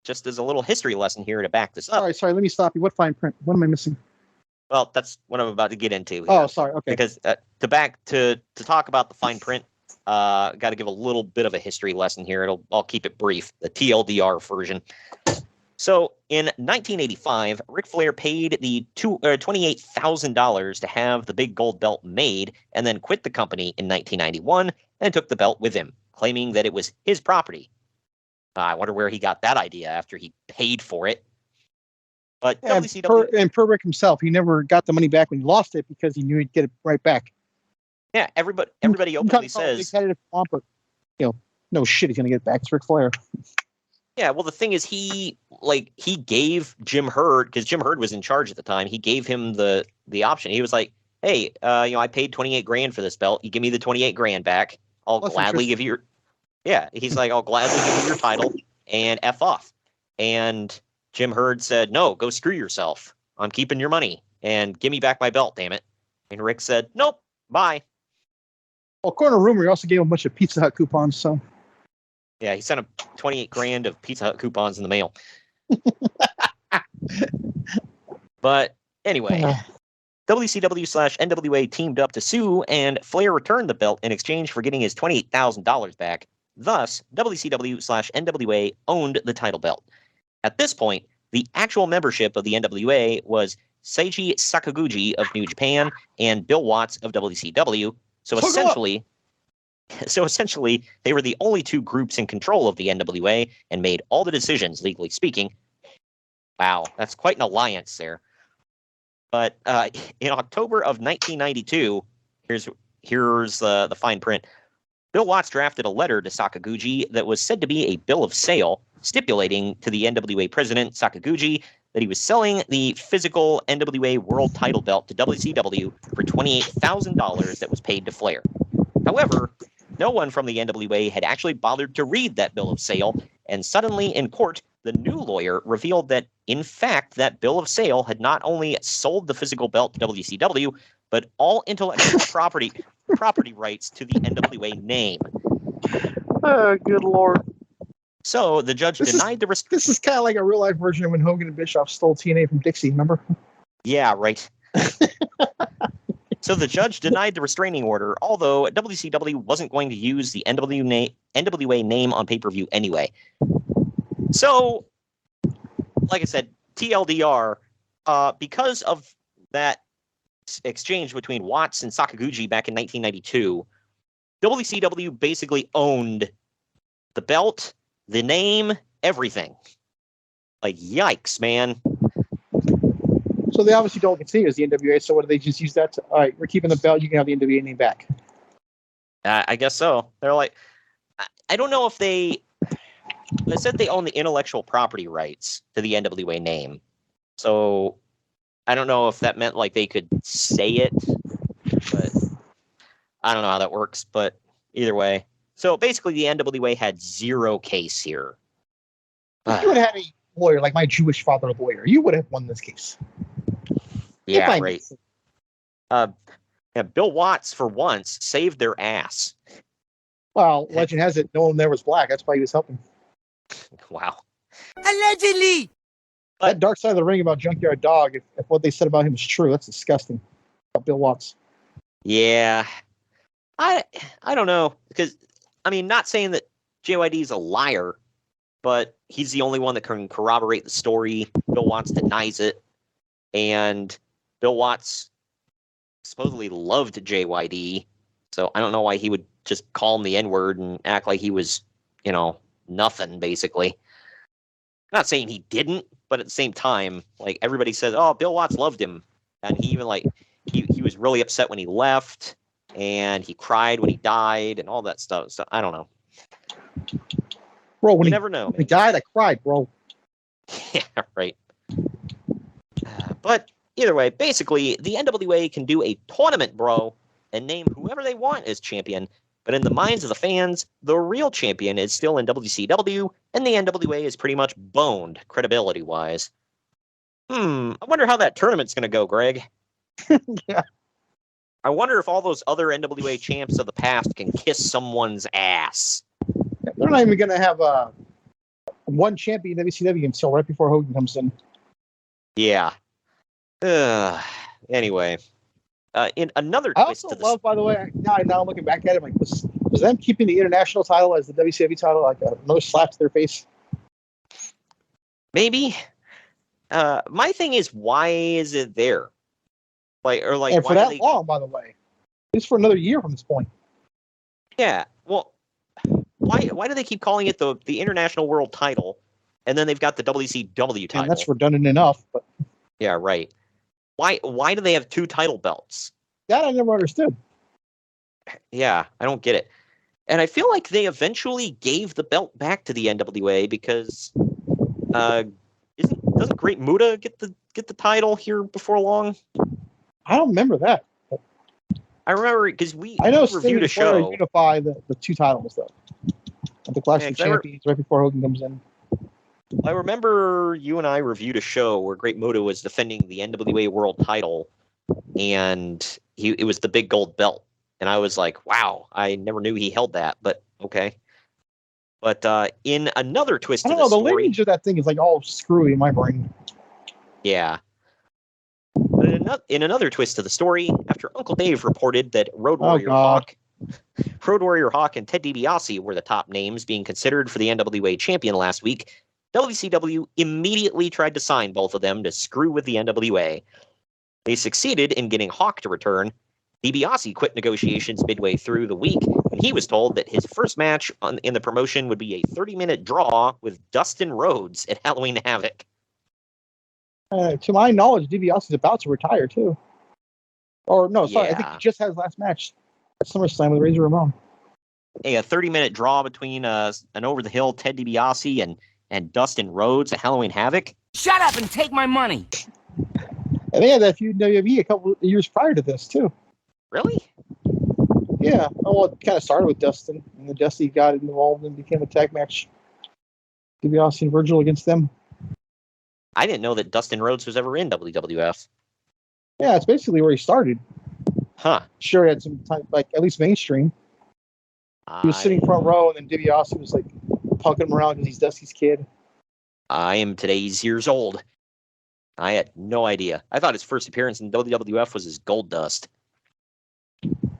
just as a little history lesson here to back this up. Sorry, let me stop you. What fine print? What am I missing? Well, that's what I'm about to get into here. Oh, sorry. Okay. Because to talk about the fine print, got to give a little bit of a history lesson here. I'll keep it brief. The TLDR version. So in 1985, Ric Flair paid the $28,000 to have the big gold belt made, and then quit the company in 1991 and took the belt with him, claiming that it was his property. I wonder where he got that idea after he paid for it. But Yeah, WCW, per Rick himself, he never got the money back when he lost it because he knew he'd get it right back. yeah, everybody openly says, no shit, he's gonna get it back. It's Ric Flair. yeah. Well, the thing is, he gave Jim Herd, because Jim Herd was in charge at the time. He gave him the option. He was like, "Hey, I paid $28,000 for this belt. You give me the $28,000 back. I'll gladly give you your." Yeah, he's like, "I'll gladly give you your title and F off." And Jim Herd said, "No, go screw yourself. I'm keeping your money and give me back my belt, damn it." And Rick said, "Nope, bye." Well, according to rumor, he also gave him a bunch of Pizza Hut coupons. So Yeah, he sent him $28,000 of Pizza Hut coupons in the mail. But anyway, WCW/NWA teamed up to sue, and Flair returned the belt in exchange for getting his $28,000 back. Thus, WCW/NWA owned the title belt. At this point, the actual membership of the NWA was Seiji Sakaguchi of New Japan and Bill Watts of WCW. So essentially, they were the only two groups in control of the NWA and made all the decisions, legally speaking. Wow, that's quite an alliance there. But in October of 1992, here's the fine print. Bill Watts drafted a letter to Sakaguchi that was said to be a bill of sale, stipulating to the NWA president, Sakaguchi, that he was selling the physical NWA World Title Belt to WCW for $28,000 that was paid to Flair. However, no one from the NWA had actually bothered to read that bill of sale, and suddenly in court, the new lawyer revealed that, in fact, that bill of sale had not only sold the physical belt to WCW, but all intellectual property rights to the NWA name. Oh, good lord. So the judge denied the risk. This is kind of like a real life version of when Hogan and Bischoff stole TNA from Dixie, remember? Yeah, right. So the judge denied the restraining order, although WCW wasn't going to use the NWA name on pay-per-view anyway. So, like I said, TLDR, because of that exchange between Watts and Sakaguchi back in 1992, WCW basically owned the belt, the name, everything. Like, yikes, man. So they obviously don't continue as the NWA, so what do they just use that to, all right, we're keeping the belt, you can have the NWA name back. I guess so. They're like, I don't know if they said they own the intellectual property rights to the NWA name. So I don't know if that meant like they could say it, but I don't know how that works, but either way. So basically the NWA had zero case here. If you would have had a lawyer like my Jewish father lawyer, you would have won this case. Yeah, right. Bill Watts, for once, saved their ass. Well, legend has it, no one there was black. That's why he was helping. Wow. Allegedly! That dark side of the ring about Junkyard Dog, if what they said about him is true, that's disgusting. About Bill Watts. Yeah. I don't know. Because, I mean, not saying that JYD is a liar, but he's the only one that can corroborate the story. Bill Watts denies it. And Bill Watts supposedly loved JYD. So I don't know why he would just call him the N-word and act like he was, nothing, basically. I'm not saying he didn't, but at the same time, like, everybody says, oh, Bill Watts loved him. And he even, like, he was really upset when he left, and he cried when he died, and all that stuff. So I don't know. Bro, when you never know. When he died, I cried, bro. Yeah, right. But either way, basically, the NWA can do a tournament, bro, and name whoever they want as champion. But in the minds of the fans, the real champion is still in WCW, and the NWA is pretty much boned, credibility-wise. I wonder how that tournament's going to go, Greg. Yeah. I wonder if all those other NWA champs of the past can kiss someone's ass. They're not even going to have one champion in WCW until right before Hogan comes in. Yeah. Anyway, in another I twist also to the love, by the way, now I'm looking back at it, like was them keeping the international title as the WCW title like another slap to their face? maybe. My thing is, why is it there? And why for do that they? long, by the way, at least for another year from this point. Yeah. Well, why do they keep calling it the international world title, and then they've got the WCW title? And that's redundant enough, but yeah, right. Why do they have two title belts? that I never understood. Yeah, I don't get it. And I feel like they eventually gave the belt back to the NWA because doesn't Great Muta get the title here before long? I don't remember that. I remember because I know reviewed a Sting and Flair show. unify the two titles though. The Clash of 'cause Champions right before Hogan comes in. I remember you and I reviewed a show where Great Muta was defending the NWA World Title, and it was the big gold belt, and I was like, "Wow, I never knew he held that." But okay. But in another twist I to don't know. the The story, lineage of that thing is like all screwy in my brain. yeah. But in another twist to the story, after Uncle Dave reported that Road Warrior Hawk and Ted DiBiase were the top names being considered for the NWA champion last week, WCW immediately tried to sign both of them to screw with the NWA. They succeeded in getting Hawk to return. DiBiase quit negotiations midway through the week when he was told that his first match in the promotion would be a 30-minute draw with Dustin Rhodes at Halloween Havoc. To my knowledge, DiBiase is about to retire too. Or no, sorry, I think Yeah. he just had his last match at SummerSlam with Razor Ramon. A 30-minute draw between an over-the-hill Ted DiBiase and Dustin Rhodes at Halloween Havoc. Shut up and take my money. And they had that feud in WWE a couple of years prior to this too. Really? Yeah. Oh, well, it kind of started with Dustin, and then Dusty got involved and became a tag match. DiBiase and Virgil against them. I didn't know that Dustin Rhodes was ever in WWF. Yeah, it's basically where he started. Huh. Sure, he had some time, like at least mainstream. He was sitting front row, and then DiBiase was like punking him around because he's Dusty's kid. I am today's years old. I had no idea. I thought his first appearance in WWF was as Gold Dust.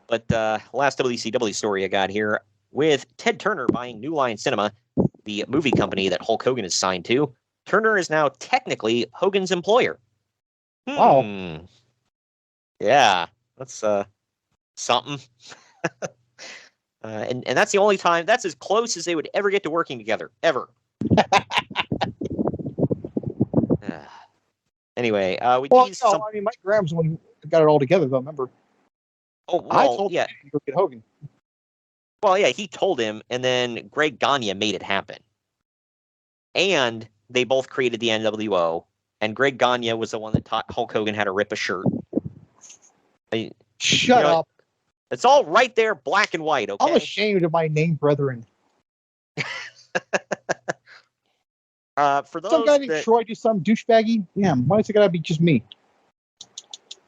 But last WCW story I got here, with Ted Turner buying New Line Cinema, the movie company that Hulk Hogan is signed to, Turner is now technically Hogan's employer. Wow. Yeah, that's something. And that's the only time, that's as close as they would ever get to working together, ever. Anyway, we teased some... I mean, Mike Graham's the one who got it all together, though, remember? Oh, well, I told yeah. him to go get Hogan. Well, yeah, he told him, and then Greg Gagne made it happen. And they both created the NWO, and Greg Gagne was the one that taught Hulk Hogan how to rip a shirt. Shut up. It's all right there, black and white, okay? I'm ashamed of my name, brethren. For those some guy named Troy do some douchebaggy? Yeah, why is it gotta be just me?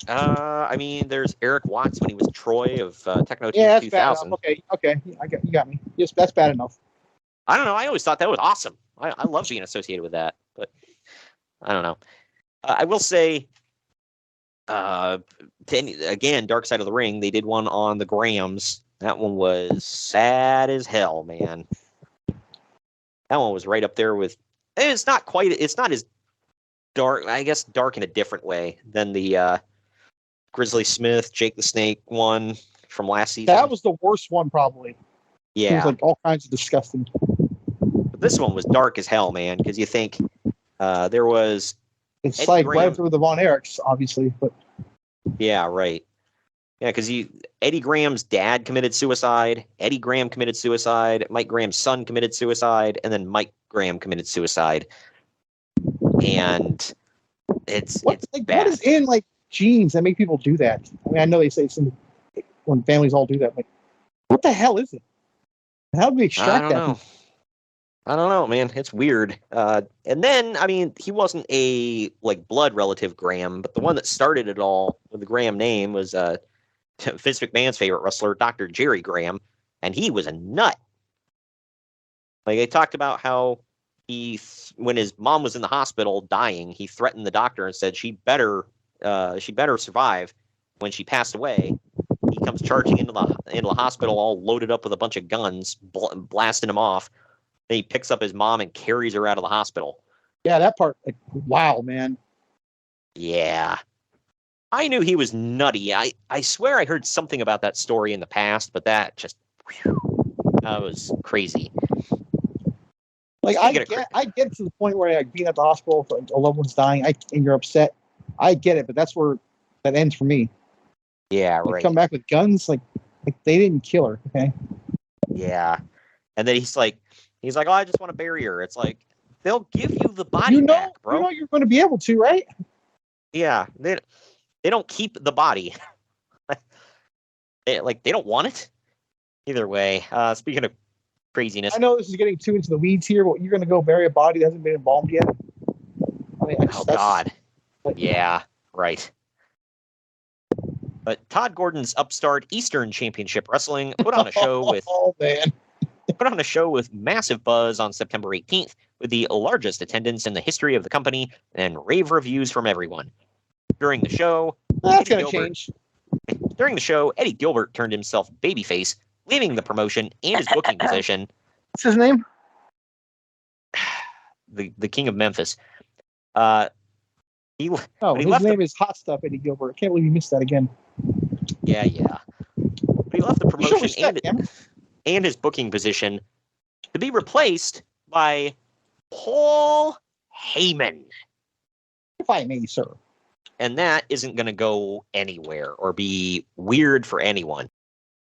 I mean, there's Eric Watts when he was Troy of Techno Team Yeah, that's 2000. bad enough. Okay, you got me. Yes, that's bad enough. I don't know. I always thought that was awesome. I love being associated with that, but I don't know. I will say, again, Dark Side of the Ring, they did one on the Grams. That one was sad as hell, man. That one was right up there with... It's not as dark, I guess dark in a different way than the Grizzly Smith, Jake the Snake one from last season. That was the worst one, probably. Yeah. It was like all kinds of disgusting. But this one was dark as hell, man, because you think there was... It's Eddie like Graham. right through the Von Erichs, obviously, but... Yeah, right. Yeah, because Eddie Graham's dad committed suicide, Eddie Graham committed suicide, Mike Graham's son committed suicide, and then Mike Graham committed suicide. And it's bad. What is in like genes that make people do that? I mean, I know they say when families all do that. Like, what the hell is it? How do we extract that? I don't know, man. It's weird. And then, I mean, he wasn't a blood relative Graham, but the one that started it all with the Graham name was Vince McMahon's favorite wrestler, Dr. Jerry Graham, and he was a nut. Like, they talked about how when his mom was in the hospital dying, he threatened the doctor and said she better survive. When she passed away, he comes charging into the hospital all loaded up with a bunch of guns, blasting him off. Then he picks up his mom and carries her out of the hospital. Yeah, that part, like, wow, man. Yeah. I knew he was nutty. I swear I heard something about that story in the past, but that just, that was crazy. Like, I get to the point where, like, being at the hospital, for a loved one's dying, and you're upset. I get it, but that's where that ends for me. Yeah, like, right. Come back with guns, like they didn't kill her, okay? Yeah. And then he's like, oh, I just want to bury her. It's like, they'll give you the body back, bro. You know you're going to be able to, right? Yeah. They don't keep the body. They don't want it. Either way, speaking of craziness. I know this is getting too into the weeds here, but you're going to go bury a body that hasn't been embalmed yet? I mean, God. Yeah, right. But Todd Gordon's upstart Eastern Championship Wrestling put on a show with massive buzz on September 18th, with the largest attendance in the history of the company and rave reviews from everyone. During the show, that's going to change. During the show, Eddie Gilbert turned himself babyface, leaving the promotion and his booking position. What's his name? The King of Memphis. His name is Hot Stuff Eddie Gilbert. I can't believe you missed that again. Yeah. But he left the promotion and his booking position to be replaced by Paul Heyman. If I may, sir. And that isn't going to go anywhere or be weird for anyone.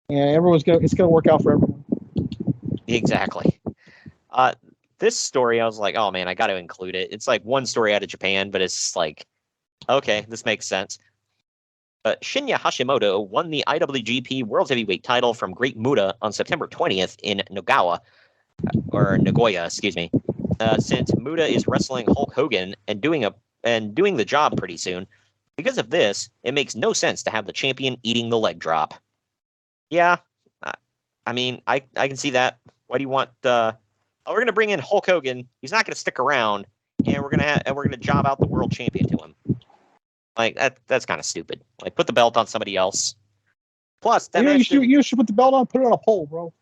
Yeah, it's going to work out for everyone. Exactly. This story, I was like, oh man, I got to include it. It's like one story out of Japan, but it's like, okay, this makes sense. Shinya Hashimoto won the IWGP World Heavyweight title from Great Muta on September 20th in Nagoya, since Muta is wrestling Hulk Hogan and doing the job pretty soon. Because of this, it makes no sense to have the champion eating the leg drop. Yeah, I mean, I can see that. Why do you want? We're gonna bring in Hulk Hogan. He's not gonna stick around, and we're gonna job out the world champion to him. Like that's kind of stupid. Like, put the belt on somebody else. Plus, you should put the belt on, put it on a pole, bro.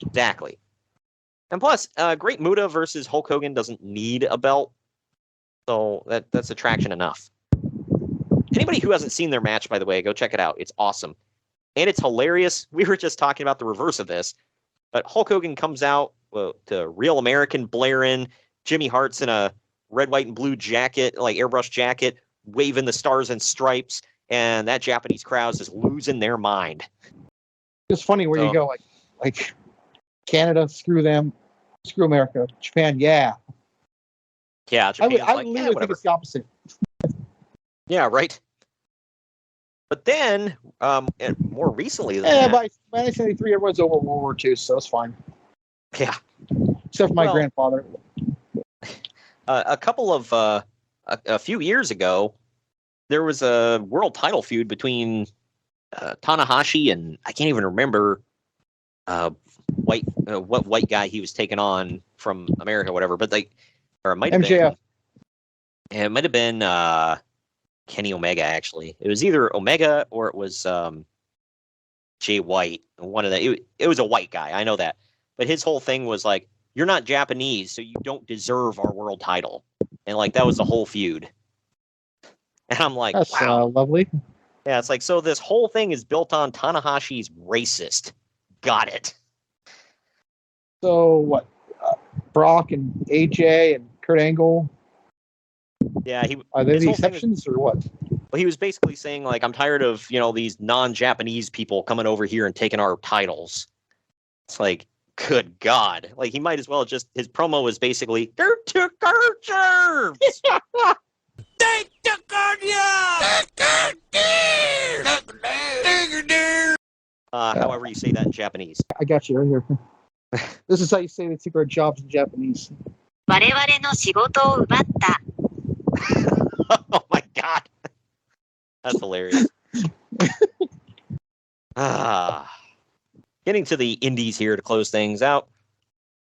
Exactly. And plus, Great Muta versus Hulk Hogan doesn't need a belt, so that's attraction enough. Anybody who hasn't seen their match, by the way, go check it out. It's awesome. And it's hilarious. We were just talking about the reverse of this, but Hulk Hogan comes out to Real American blaring. Jimmy Hart's in a red, white, and blue jacket, like airbrush jacket, waving the stars and stripes, and that Japanese crowd's just losing their mind. It's funny where you go, like Canada, screw them, screw America. Japan, yeah. Yeah, Japan's I literally think it's the opposite. Yeah, right. But then, more recently than that, by 1973, everyone's over World War II, so it's fine. Yeah. Except for my grandfather. A few years ago, there was a world title feud between Tanahashi and I can't even remember what white guy he was taking on from America, whatever. But it might have MJF. It might have been Kenny Omega. Actually, it was either Omega or it was Jay White. One of the it was a white guy. I know that, but his whole thing was like, "You're not Japanese, so you don't deserve our world title." And that was the whole feud. And I'm like, that's wow, lovely. Yeah, it's like, so this whole thing is built on Tanahashi's racist. Got it. So what? Brock and AJ and Kurt Angle. Yeah, are they the exceptions or what? Well, he was basically saying like, I'm tired of these non-Japanese people coming over here and taking our titles. It's like, good God! Like, he might as well his promo was basically, "They took our germs." They took on you. However you say that in Japanese. I got you right here. This is how you say they took our jobs in Japanese. 我々の仕事を奪った。Oh my God. That's hilarious. Getting to the indies here to close things out.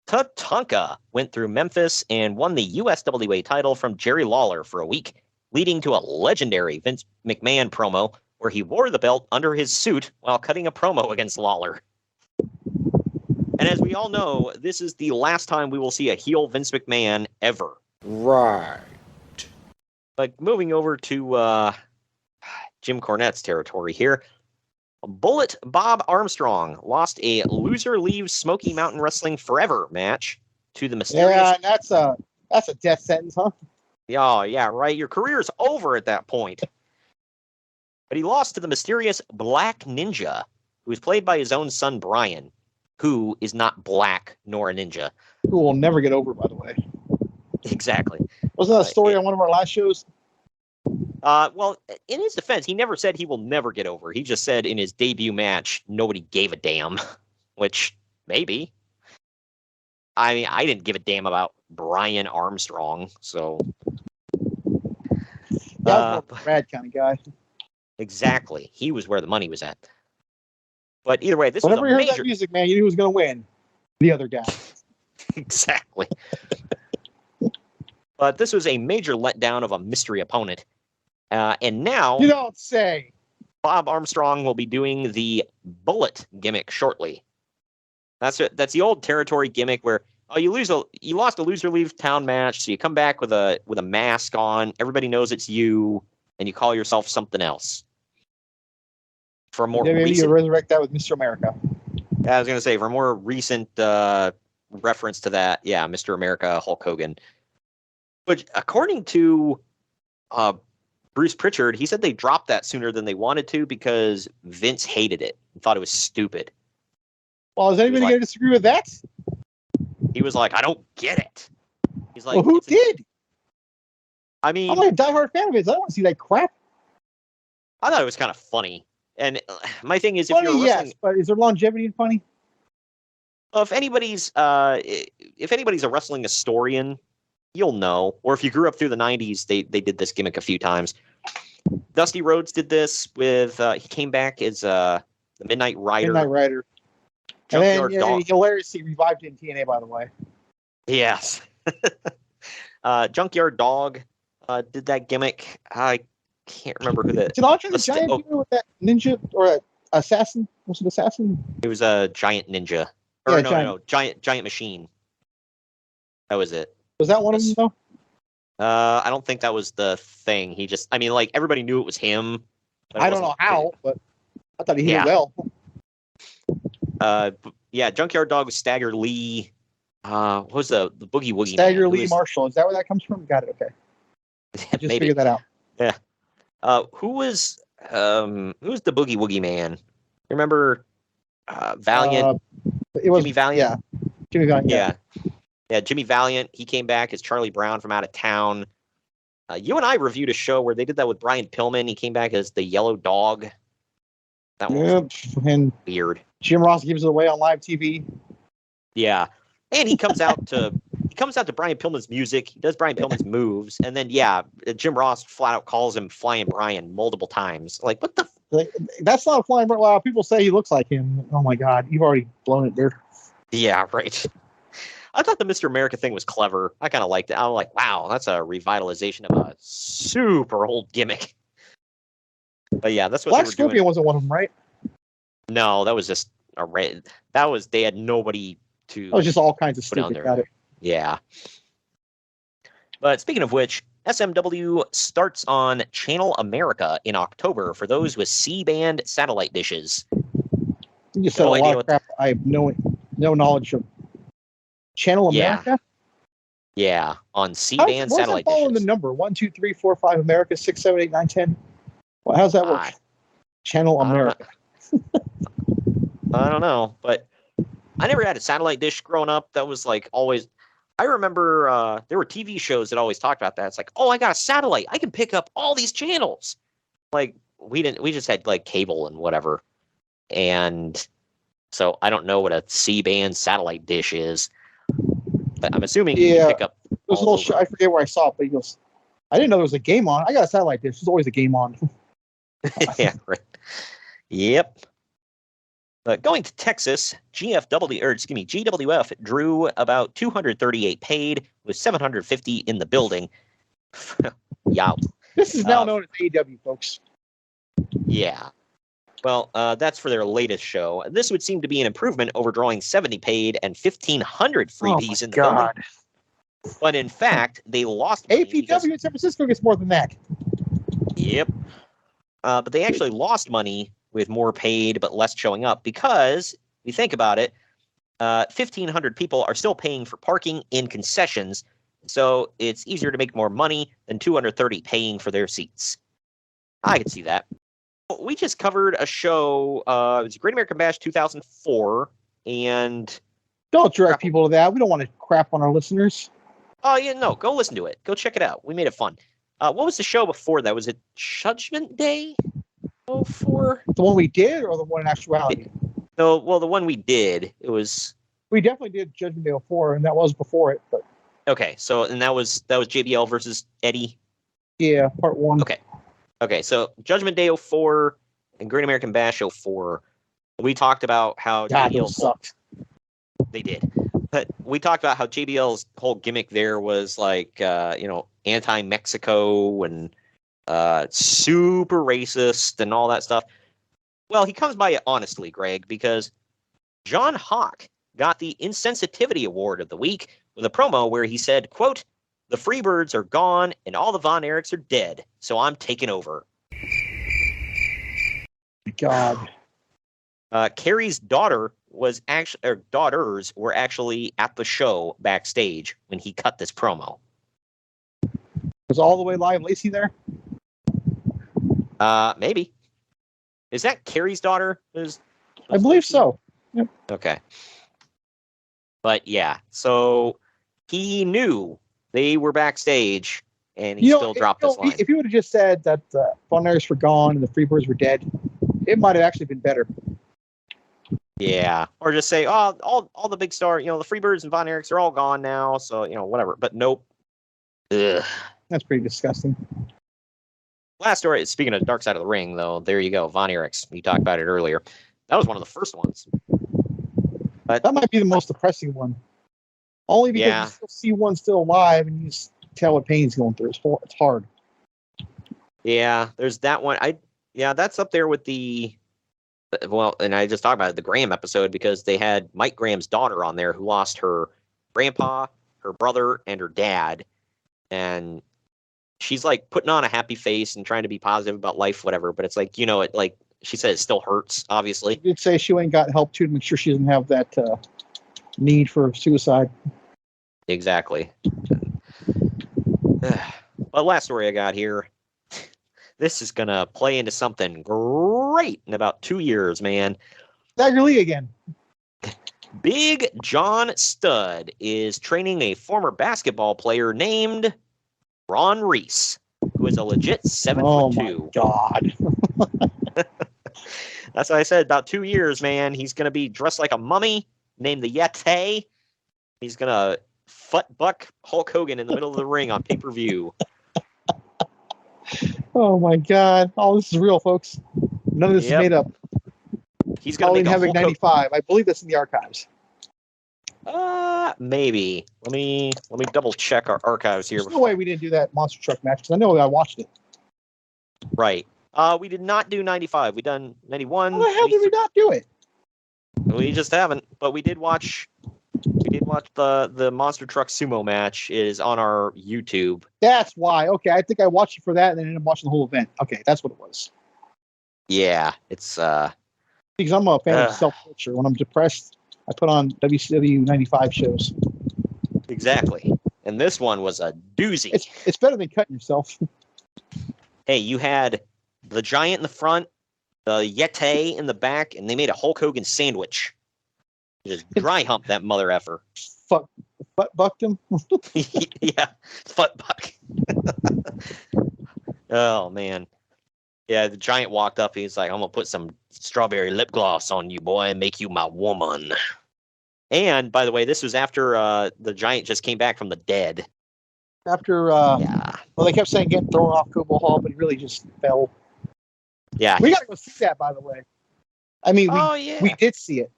Tatanka went through Memphis and won the USWA title from Jerry Lawler for a week, leading to a legendary Vince McMahon promo where he wore the belt under his suit while cutting a promo against Lawler. And as we all know, this is the last time we will see a heel Vince McMahon ever. Right. But moving over to Jim Cornette's territory here. Bullet Bob Armstrong lost a loser leaves Smoky Mountain Wrestling Forever match to the mysterious... Yeah, that's a death sentence, huh? Oh, yeah, right. Your career's over at that point. But he lost to the mysterious Black Ninja, who was played by his own son, Brian, who is not black nor a ninja. Who will never get over, by the way. Exactly. Wasn't that a story on one of our last shows? Well, in his defense, he never said he will never get over. He just said in his debut match, nobody gave a damn, which maybe. I mean, I didn't give a damn about Brian Armstrong, so. That was a Brad kind of guy. Exactly. He was where the money was at. But either way, this Whenever was you a heard major... that music, man, you knew he was going to win. The other guy. Exactly. But this was a major letdown of a mystery opponent. And now... You don't say. Bob Armstrong will be doing the Bullet gimmick shortly. That's the old territory gimmick where you lost a loser leave town match, so you come back with a mask on, everybody knows it's you, and you call yourself something else. For a more maybe recent... you resurrect that with Mr. America. I was going to say, for a more recent reference to that, yeah, Mr. America, Hulk Hogan. But according to Bruce Pritchard, he said they dropped that sooner than they wanted to because Vince hated it and thought it was stupid. Well, is anybody going to disagree with that? He was like, I don't get it. He's like, well, who did? I mean, I'm like a diehard fan of his. I don't want to see that crap. I thought it was kind of funny. And my thing is, funny, if you're wrestling, yes, but is there longevity in funny? Well, if anybody's a wrestling historian, you'll know. Or if you grew up through the 90s, they did this gimmick a few times. Dusty Rhodes did this with he came back as the Midnight Rider. Midnight Rider. Junkyard and then Dog. he hilariously revived it in TNA, by the way. Yes. Junkyard Dog did that gimmick. I can't remember who that. Did Andre the Giant do it with that ninja or assassin? Was it assassin? It was a giant ninja. Or yeah, giant machine. That was it. Was that one of them though? I don't think that was the thing. He just, I mean, like everybody knew it was him. I don't know how, but I thought he did well. Yeah, Junkyard Dog was Stagger Lee. What was the Boogie Woogie? Stagger Lee Marshall. Is that where that comes from? Got it. Okay. Just figured that out. Yeah. Who was the Boogie Woogie man? Remember Valiant? It was Jimmy Valiant. Yeah. Jimmy Valiant. Yeah. Jimmy Valiant. He came back as Charlie Brown from out of town. You and I reviewed a show where they did that with Brian Pillman. He came back as the Yellow Dog. That was and weird. Jim Ross gives it away on live TV. Yeah, and he comes out to Brian Pillman's music. He does Brian Pillman's moves, and then Jim Ross flat out calls him Flying Brian multiple times. Like, what the? That's not a Flying Brian. Wow, people say he looks like him. Oh my God, you've already blown it there. Yeah, right. I thought the Mr. America thing was clever. I kind of liked it. I'm like, wow, that's a revitalization of a super old gimmick. But yeah, that's what Black they were Scorpion doing. wasn't one of them, right? No, that was just a red. They had nobody to. That was just all kinds of put on stupid. there. Got it. Yeah. But speaking of which, SMW starts on Channel America in October for those with C-band satellite dishes. You just said a lot of crap. I have no knowledge of. Channel America? Yeah, on C-band satellite dishes. Following the number 1, 2, 3, 4, 5 America 6, 7, 8, 9, 10. Well, how's that work? Channel America. I don't know, but I never had a satellite dish growing up. That was like always. I remember there were TV shows that always talked about that. It's like, oh, I got a satellite. I can pick up all these channels. Like we didn't. We just had like cable and whatever. And so I don't know what a C-band satellite dish is. But I'm assuming you can pick up. There's a little show, I forget where I saw it, but he goes, I didn't know there was a game on. I got a satellite dish. There's always a game on. Yeah, right. Yep. Going to Texas, GWF drew about 238 paid with 750 in the building. Yeah. This is now known as AEW, folks. Yeah. Well, that's for their latest show. This would seem to be an improvement over drawing 70 paid and 1,500 freebies in the building. But in fact, they lost money APW in San Francisco gets more than that. Yep. But they actually lost money with more paid but less showing up because, if you think about it, 1,500 people are still paying for parking in concessions, so it's easier to make more money than 230 paying for their seats. I can see that. We just covered a show, it was Great American Bash 2004, and... Don't direct people to that. We don't want to crap on our listeners. Oh, yeah, no, go listen to it. Go check it out. We made it fun. What was the show before that? Was it Judgment Day? 04? The one we did, or the one in actuality? No, well, the one we did. It was. We definitely did Judgment Day 04, and that was before it. But okay, so and that was JBL versus Eddie. Yeah, part 1. Okay, so Judgment Day 04 and Great American Bash 04. We talked about how JBL sucked. They did. But we talked about how JBL's whole gimmick there was like, anti-Mexico and super racist and all that stuff. Well, he comes by it honestly, Greg, because John Hawk got the Insensitivity Award of the week with a promo where he said, quote, "The Freebirds are gone and all the Von Erichs are dead, so I'm taking over." God. Carrie's daughters were actually at the show backstage when he cut this promo. Was All the Way Live Lacey there? Maybe. Is that Carrie's daughter? I believe so. Yep. Okay. But yeah, so he knew they were backstage, and he still dropped this line. If he would have just said that the Von Erichs were gone and the Freebirds were dead, it might have actually been better. Yeah, or just say, oh, all the big stars, the Freebirds and Von Erichs are all gone now, so whatever. But nope. Ugh. That's pretty disgusting. Last story. Speaking of Dark Side of the Ring, though, there you go, Von Erichs. We talked about it earlier. That was one of the first ones. But that might be the most depressing one. Only because you still see one still alive, and you just tell what pain's going through. It's hard. Yeah, there's that one. That's up there with the. Well, and I just talked about it, the Graham episode, because they had Mike Graham's daughter on there who lost her grandpa, her brother, and her dad. And she's like putting on a happy face and trying to be positive about life, whatever. But it's like, it like she said, it still hurts, obviously. She did say she went and got help too to make sure she doesn't have that need for suicide. Exactly. But last story I got here. This is going to play into something great in about 2 years, man. Stagger Lee again. Big John Studd is training a former basketball player named Ron Reese, who is a legit 7'2". Oh, my God. That's what I said. About 2 years, man. He's going to be dressed like a mummy named the Yeti. He's going to buck Hulk Hogan in the middle of the ring on pay-per-view. Oh my God! All this is real, folks. None of this is made up. He's going to make Havoc 95. I believe that's in the archives. Maybe. Let me double check our archives here. There's no way we didn't do that monster truck match because I know I watched it. Right. We did not do 95. We done 91. How the hell did we not do it? We just haven't. But we did watch. We did watch the monster truck sumo match. It is on our YouTube. That's why. Okay, I think I watched it for that, and then ended up watching the whole event. Okay, that's what it was. Yeah, it's because I'm a fan of self-culture. When I'm depressed, I put on WCW 95 shows. Exactly, and this one was a doozy. It's better than cutting yourself. Hey, you had the Giant in the front, the Yeti in the back, and they made a Hulk Hogan sandwich. Just dry hump that mother effer. Butt bucked him. Yeah, butt buck. Oh man, yeah. The Giant walked up. He's like, "I'm gonna put some strawberry lip gloss on you, boy, and make you my woman." And by the way, this was after the Giant just came back from the dead. After well, they kept saying getting thrown off Cobo Hall, but he really just fell. Yeah, we gotta go see that, by the way. I mean, Oh, yeah. we did see it.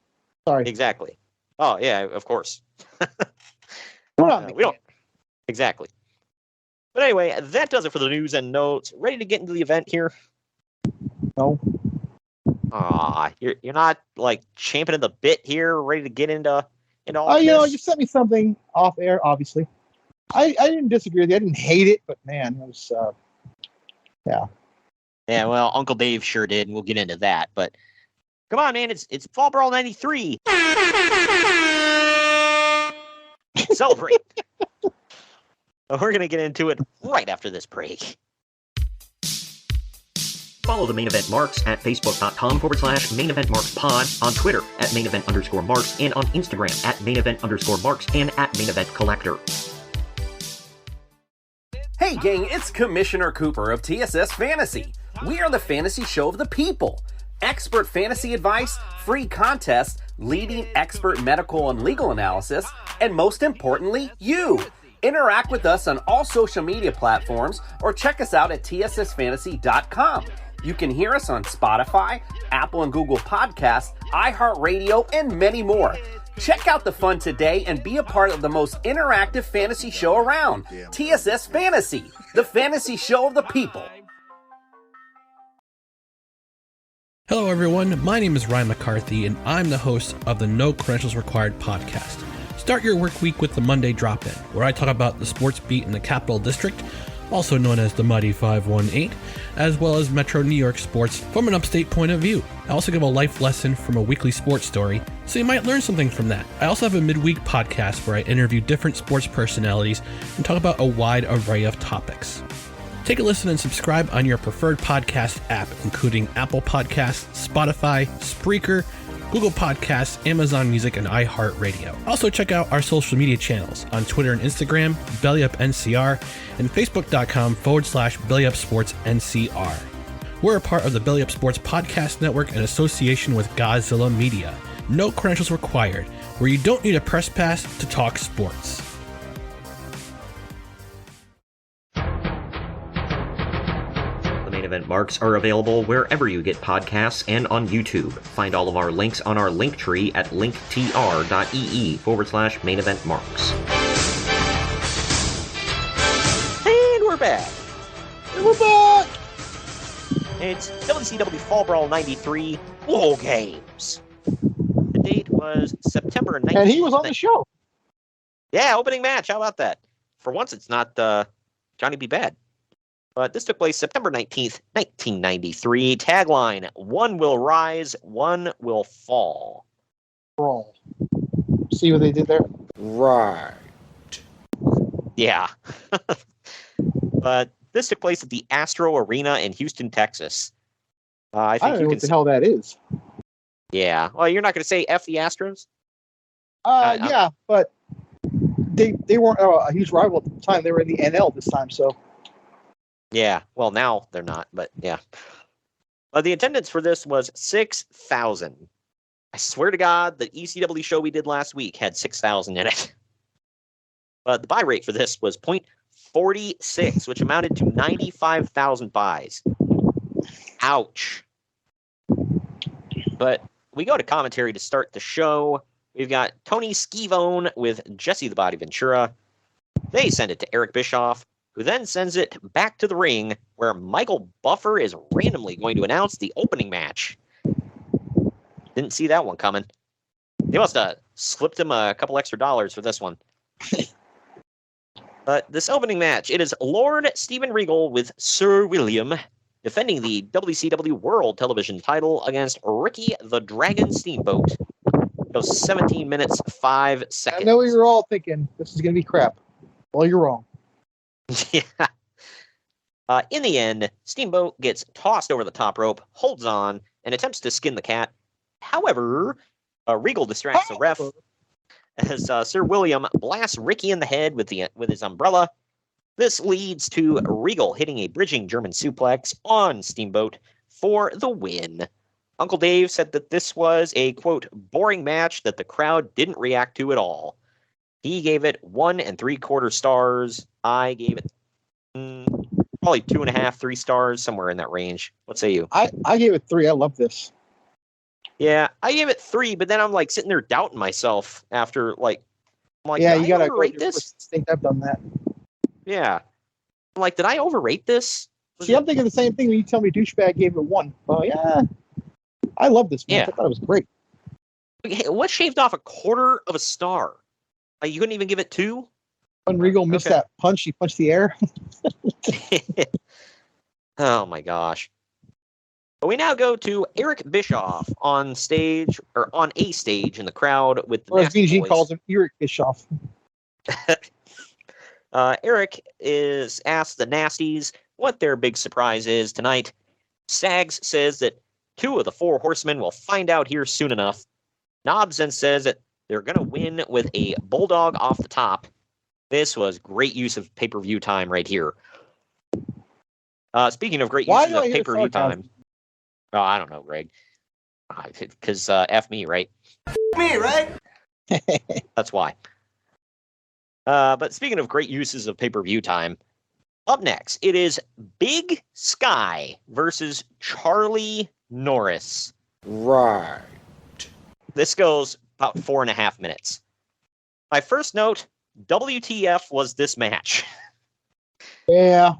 Sorry. Exactly. Oh, yeah, of course. We're not we don't. Exactly. But anyway, that does it for the news and notes. Ready to get into the event here? No. You're not like champing at the bit here, ready to get into all Oh, this? you know, you sent me something off air, obviously. I didn't disagree with you. I didn't hate it, but man, it was, yeah. Yeah, well, Uncle Dave sure did, and we'll get into that. But come on, man, it's Fall Brawl 93. Celebrate. We're going to get into it right after this break. Follow the Main Event Marks at facebook.com/Main Event Marks Pod, on Twitter at Main Event _Marks, and on Instagram at Main Event _Marks and at Main Event Collector. Hey gang, it's Commissioner Cooper of TSS Fantasy. We are the fantasy show of the people. Expert fantasy advice, free contests, leading expert medical and legal analysis, and most importantly, you. Interact with us on all social media platforms or check us out at tssfantasy.com. You can hear us on Spotify, Apple and Google Podcasts, iHeartRadio, and many more. Check out the fun today and be a part of the most interactive fantasy show around. TSS Fantasy, the fantasy show of the people. Hello, everyone. My name is Ryan McCarthy, and I'm the host of the No Credentials Required podcast. Start your work week with the Monday Drop-In, where I talk about the sports beat in the Capital District, also known as the Mighty 518, as well as Metro New York sports from an upstate point of view. I also give a life lesson from a weekly sports story, so you might learn something from that. I also have a midweek podcast where I interview different sports personalities and talk about a wide array of topics. Take a listen and subscribe on your preferred podcast app, including Apple Podcasts, Spotify, Spreaker, Google Podcasts, Amazon Music, and iHeartRadio. Also check out our social media channels on Twitter and Instagram, BellyUpNCR, and Facebook.com/BellyUpSportsNCR. We're a part of the Belly Up Sports Podcast Network in association with Godzilla Media. No credentials required, where you don't need a press pass to talk sports. Event marks are available wherever you get podcasts and on YouTube. Find all of our links on our link tree at linktr.ee/main event marks. And we're back. It's WCW Fall Brawl 93 WarGames. The date was September 19th. And he was on the show. Yeah, opening match. How about that? For once, it's not Johnny B. Bad. But this took place September 19th, 1993. Tagline, one will rise, one will fall. Brawl. See what they did there? Right. Yeah. But this took place at the Astro Arena in Houston, Texas. I think I don't know what the hell that is. Yeah. Well, you're not going to say F the Astros? Yeah, but they weren't a huge rival at the time. They were in the NL this time, so... Yeah, well, now they're not, but yeah. The attendance for this was 6,000. I swear to God, the ECW show we did last week had 6,000 in it. But the buy rate for this was 0.46, which amounted to 95,000 buys. Ouch. But we go to commentary to start the show. We've got Tony Schiavone with Jesse the Body Ventura. They send it to Eric Bischoff, who then sends it back to the ring, where Michael Buffer is randomly going to announce the opening match. Didn't see that one coming. They must have slipped him a couple extra dollars for this one. But this opening match, it is Lord Steven Regal with Sir William defending the WCW World Television title against Ricky the Dragon Steamboat. It goes 17 minutes, 5 seconds. I know you're all thinking this is going to be crap. Well, you're wrong. Yeah. In the end, Steamboat gets tossed over the top rope, holds on, and attempts to skin the cat. However, Regal distracts the ref as Sir William blasts Ricky in the head with his umbrella. This leads to Regal hitting a bridging German suplex on Steamboat for the win. Uncle Dave said that this was a, quote, boring match that the crowd didn't react to at all. He gave it 1 3/4 stars. I gave it probably 2.5, 3 stars, somewhere in that range. What say you? I gave it 3. I love this. Yeah, I gave it 3, but then I'm like sitting there doubting myself after like, I'm like, Yeah, did you I gotta overrate go with your this? first instinct. I've done that. Yeah, I'm like, did I overrate this? See, I'm thinking the same thing when you tell me douchebag gave it 1. Oh yeah, I love this match. Yeah. I thought it was great. Hey, what shaved off 1/4 of a star? You couldn't even give it 2? When Regal missed that punch, he punched the air. Oh my gosh. But we now go to Eric Bischoff on stage, or on a stage in the crowd with the Or as Nasty BG Boys. calls him, Eric Bischoff. Eric is asked the Nasties what their big surprise is tonight. Sags says that 2 of the 4 horsemen will find out here soon enough. Knobs then says that they're going to win with a bulldog off the top. This was great use of pay-per-view time right here. Speaking of great uses of pay-per-view time. Oh, I don't know, Greg. Because F me, right? Me, right? That's why. But speaking of great uses of pay-per-view time, up next, it is Big Sky versus Charlie Norris. Right. This goes about 4.5 minutes. My first note, WTF was this match? Yeah.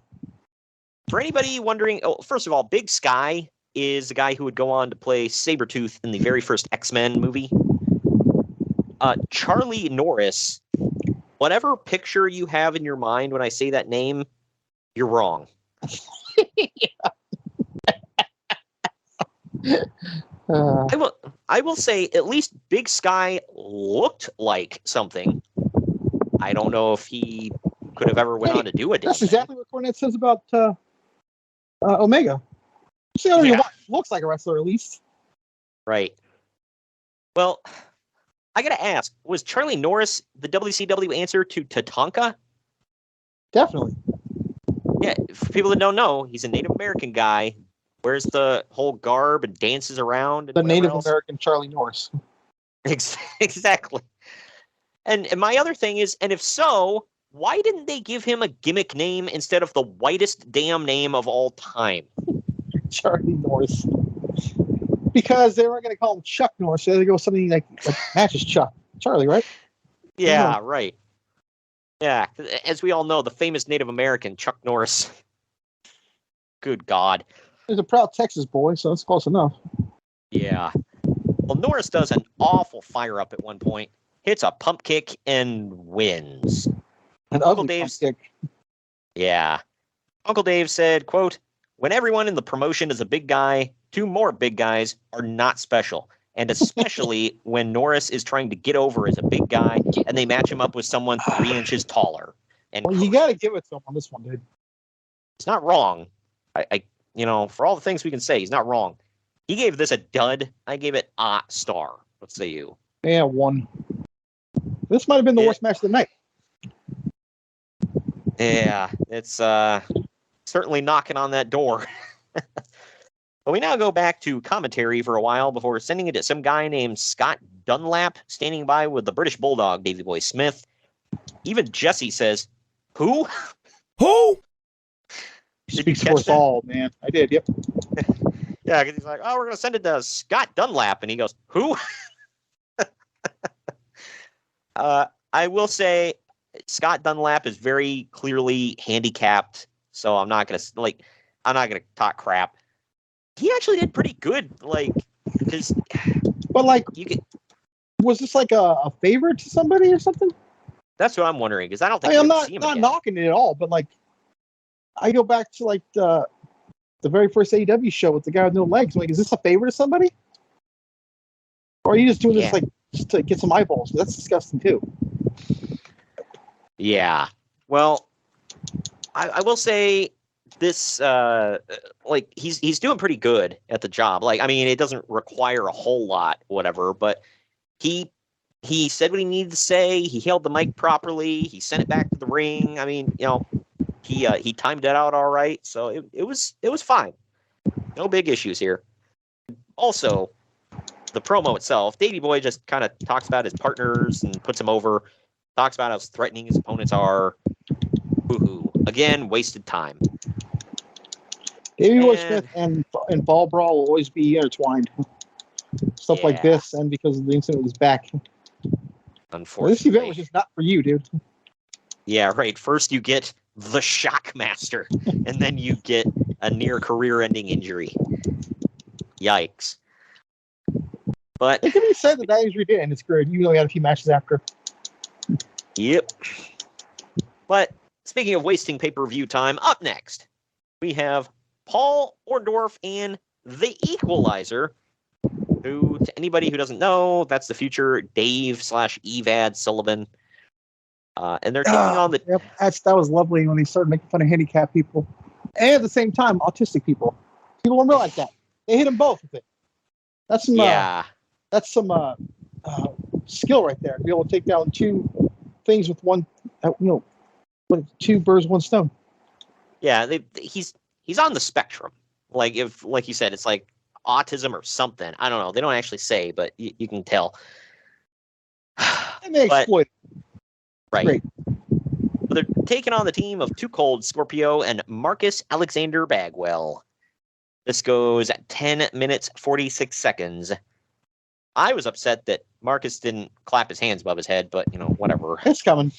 For anybody wondering, first of all, Big Sky is the guy who would go on to play Sabretooth in the very first X-Men movie. Charlie Norris, whatever picture you have in your mind when I say that name, you're wrong. I will say at least Big Sky looked like something. I don't know if he could have ever went on to do a damn That's thing. exactly what Cornette says about Omega. He looks like a wrestler, at least. Right. Well, I gotta ask, was Charlie Norris the WCW answer to Tatanka? Definitely. Yeah, for people that don't know, he's a Native American guy, wears the whole garb and dances around. And The Native else. American Charlie Norris. Exactly. And my other thing is, and if so, why didn't they give him a gimmick name instead of the whitest damn name of all time? Charlie Norris. Because they weren't going to call him Chuck Norris. So they go with something like matches Chuck. Charlie, right? Yeah, right. Yeah, as we all know, the famous Native American Chuck Norris. Good God. He's a proud Texas boy, so that's close enough. Yeah. Well, Norris does an awful fire-up at one point, hits a pump kick, and wins. An Uncle ugly Dave's pump kick. Yeah. Uncle Dave said, quote, "When everyone in the promotion is a big guy, 2 more big guys are not special. And especially when Norris is trying to get over as a big guy and they match him up with someone 3 inches taller." And Well, you got to give it to him on this one, dude. He's not wrong. I for all the things we can say, he's not wrong. He gave this a dud. I gave it a star. What say you? Yeah, 1. This might have been the worst match of the night. Yeah, it's certainly knocking on that door. But we now go back to commentary for a while before sending it to some guy named Scott Dunlap, standing by with the British Bulldog, Davey Boy Smith. Even Jesse says, "Who? Who?" Speaks for us all, man. I did, yep. Yeah, because he's like, "Oh, we're going to send it to Scott Dunlap." And he goes, "Who?" I will say Scott Dunlap is very clearly handicapped, so I'm not going to talk crap. He actually did pretty good, was this like a favor to somebody or something? That's what I'm wondering, because I don't think I'm we'll see him not again. knocking it at all, but I go back to the very first AEW show with the guy with no legs. Is this a favor to somebody? Or are you just doing this just to get some eyeballs? That's disgusting too. Yeah. Well, I will say this, he's doing pretty good at the job. It doesn't require a whole lot, whatever, but he said what he needed to say. He held the mic properly. He sent it back to the ring. He timed it out all right. So it was fine. No big issues here. Also, the promo itself, Davey Boy just kind of talks about his partners and puts him over. Talks about how threatening his opponents are. Woohoo. Again, wasted time. Davey Boy Smith and Ball Brawl will always be intertwined. stuff like this, and because of the incident with his back. Unfortunately, this event was just not for you, dude. Yeah, right. First you get the Shockmaster, and then you get a near career-ending injury. Yikes. But it can be said that injury did end his career. You only had a few matches after. Yep. But speaking of wasting pay-per-view time, up next we have Paul Orndorff and the Equalizer, who, to anybody who doesn't know, that's the future Dave/Evad Sullivan. And they're taking on the... Yep, that was lovely when they started making fun of handicapped people. And at the same time, autistic people. People don't realize that. They hit them both with it. That's some, skill right there. To be able to take down two things with one, two birds, one stone. Yeah, he's on the spectrum. Like you said, it's like autism or something. I don't know. They don't actually say, but you can tell. And they exploit it. Right. Great. So they're taking on the team of Too Cold, Scorpio, and Marcus Alexander Bagwell. This goes at 10 minutes, 46 seconds. I was upset that Marcus didn't clap his hands above his head, but, whatever. It's coming.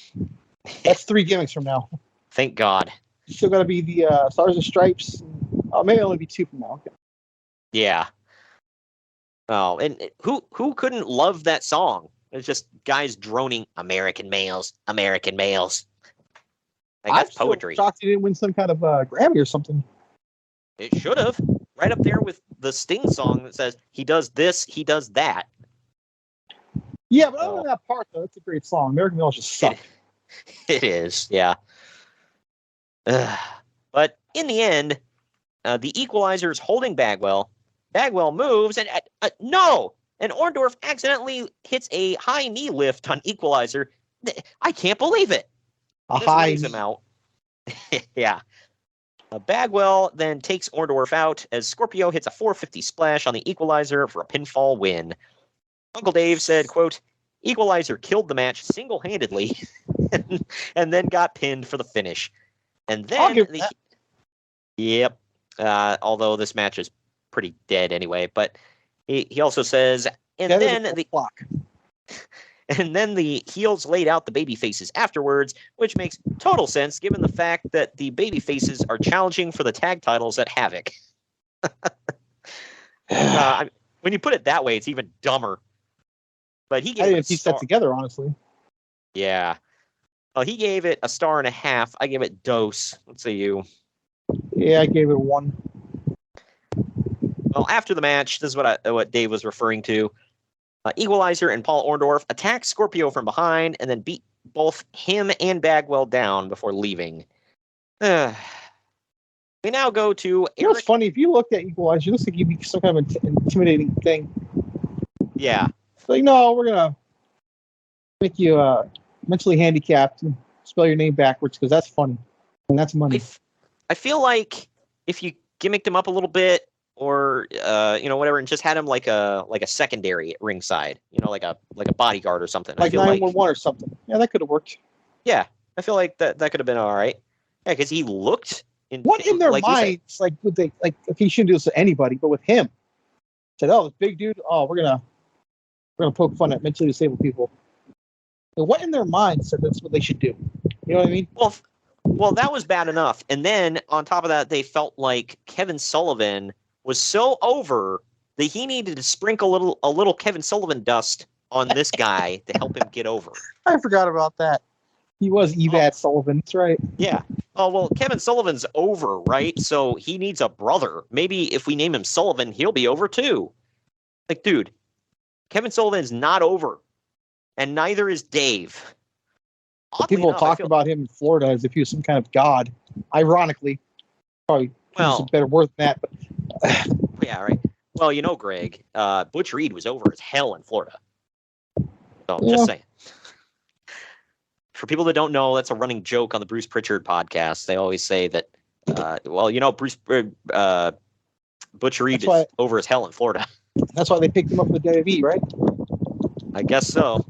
That's 3 gimmicks from now. Thank God. Still got to be the Stars and Stripes. Maybe only be 2 from now. Okay. Yeah. Oh, and who couldn't love that song? It's just guys droning, American males, American males. Like, that's poetry. I'm shocked he didn't win some kind of Grammy or something. It should have. Right up there with the Sting song that says, he does this, he does that. Yeah, but other than that part, though, it's a great song. American Males just suck. It is, yeah. But in the end, the Equalizer is holding Bagwell. Bagwell moves, and no! And Orndorff accidentally hits a high knee lift on Equalizer. I can't believe it. He just lays him out. Yeah. Bagwell then takes Orndorff out as Scorpio hits a 450 splash on the Equalizer for a pinfall win. Uncle Dave said, quote, Equalizer killed the match single-handedly and then got pinned for the finish. And then yep. Although this match is pretty dead anyway, but he also says, and then the heels laid out the baby faces afterwards, which makes total sense given the fact that the baby faces are challenging for the tag titles at Havoc. When you put it that way, it's even dumber. But he gave I didn't piece that together, honestly. Yeah. Well, he gave it a 1.5 stars. I gave it dose. Let's say you. Yeah, I gave it 1. Well, after the match, this is what Dave was referring to. Equalizer and Paul Orndorff attack Scorpio from behind and then beat both him and Bagwell down before leaving. We now go to Eric. It's funny, if you looked at Equalizer, it looks like he'd be some kind of intimidating thing. Yeah. It's like, no, we're going to make you mentally handicapped and spell your name backwards because that's funny. And that's money. I feel like if you gimmicked him up a little bit, or whatever, and just had him like a secondary at ringside, like a bodyguard or something. Like 911 or something. Yeah, that could have worked. Yeah, I feel like that could have been all right. Yeah, because he looked. What in their minds, like, would they like? If he shouldn't do this to anybody, but with him, said, "Oh, this big dude. Oh, we're gonna poke fun at mentally disabled people." And what in their minds said that's what they should do? You know what I mean? Well, that was bad enough, and then on top of that, they felt like Kevin Sullivan was so over that he needed to sprinkle a little Kevin Sullivan dust on this guy to help him get over. I forgot about that. He was Evad Sullivan. That's right. Yeah. Oh, well, Kevin Sullivan's over, right? So he needs a brother. Maybe if we name him Sullivan, he'll be over too. Like, dude, Kevin Sullivan's not over, and neither is Dave. People talk about him in Florida as if he was some kind of god. Ironically, probably some better word than that, but yeah, right. Well, Greg, Butch Reed was over as hell in Florida. So just saying. For people that don't know, that's a running joke on the Bruce Pritchard podcast. They always say that, Butch Reed is over as hell in Florida. That's why they picked him up with WWE, right? I guess so.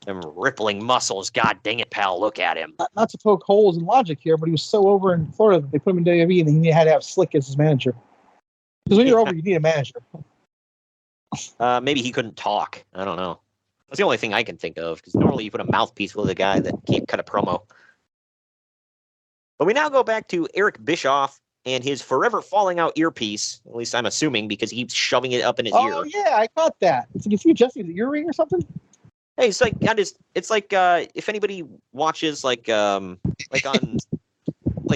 Them rippling muscles. God dang it, pal. Look at him. Not to poke holes in logic here, but he was so over in Florida that they put him in WWE and he had to have Slick as his manager. Because when you're over, you need a manager. Maybe he couldn't talk. I don't know. That's the only thing I can think of, because normally you put a mouthpiece with a guy that can't cut a promo. But we now go back to Eric Bischoff and his forever falling out earpiece. At least I'm assuming, because he keeps shoving it up in his ear. Oh yeah, I caught that. Is he adjusting his earring or something? Hey, it's like if anybody watches like on like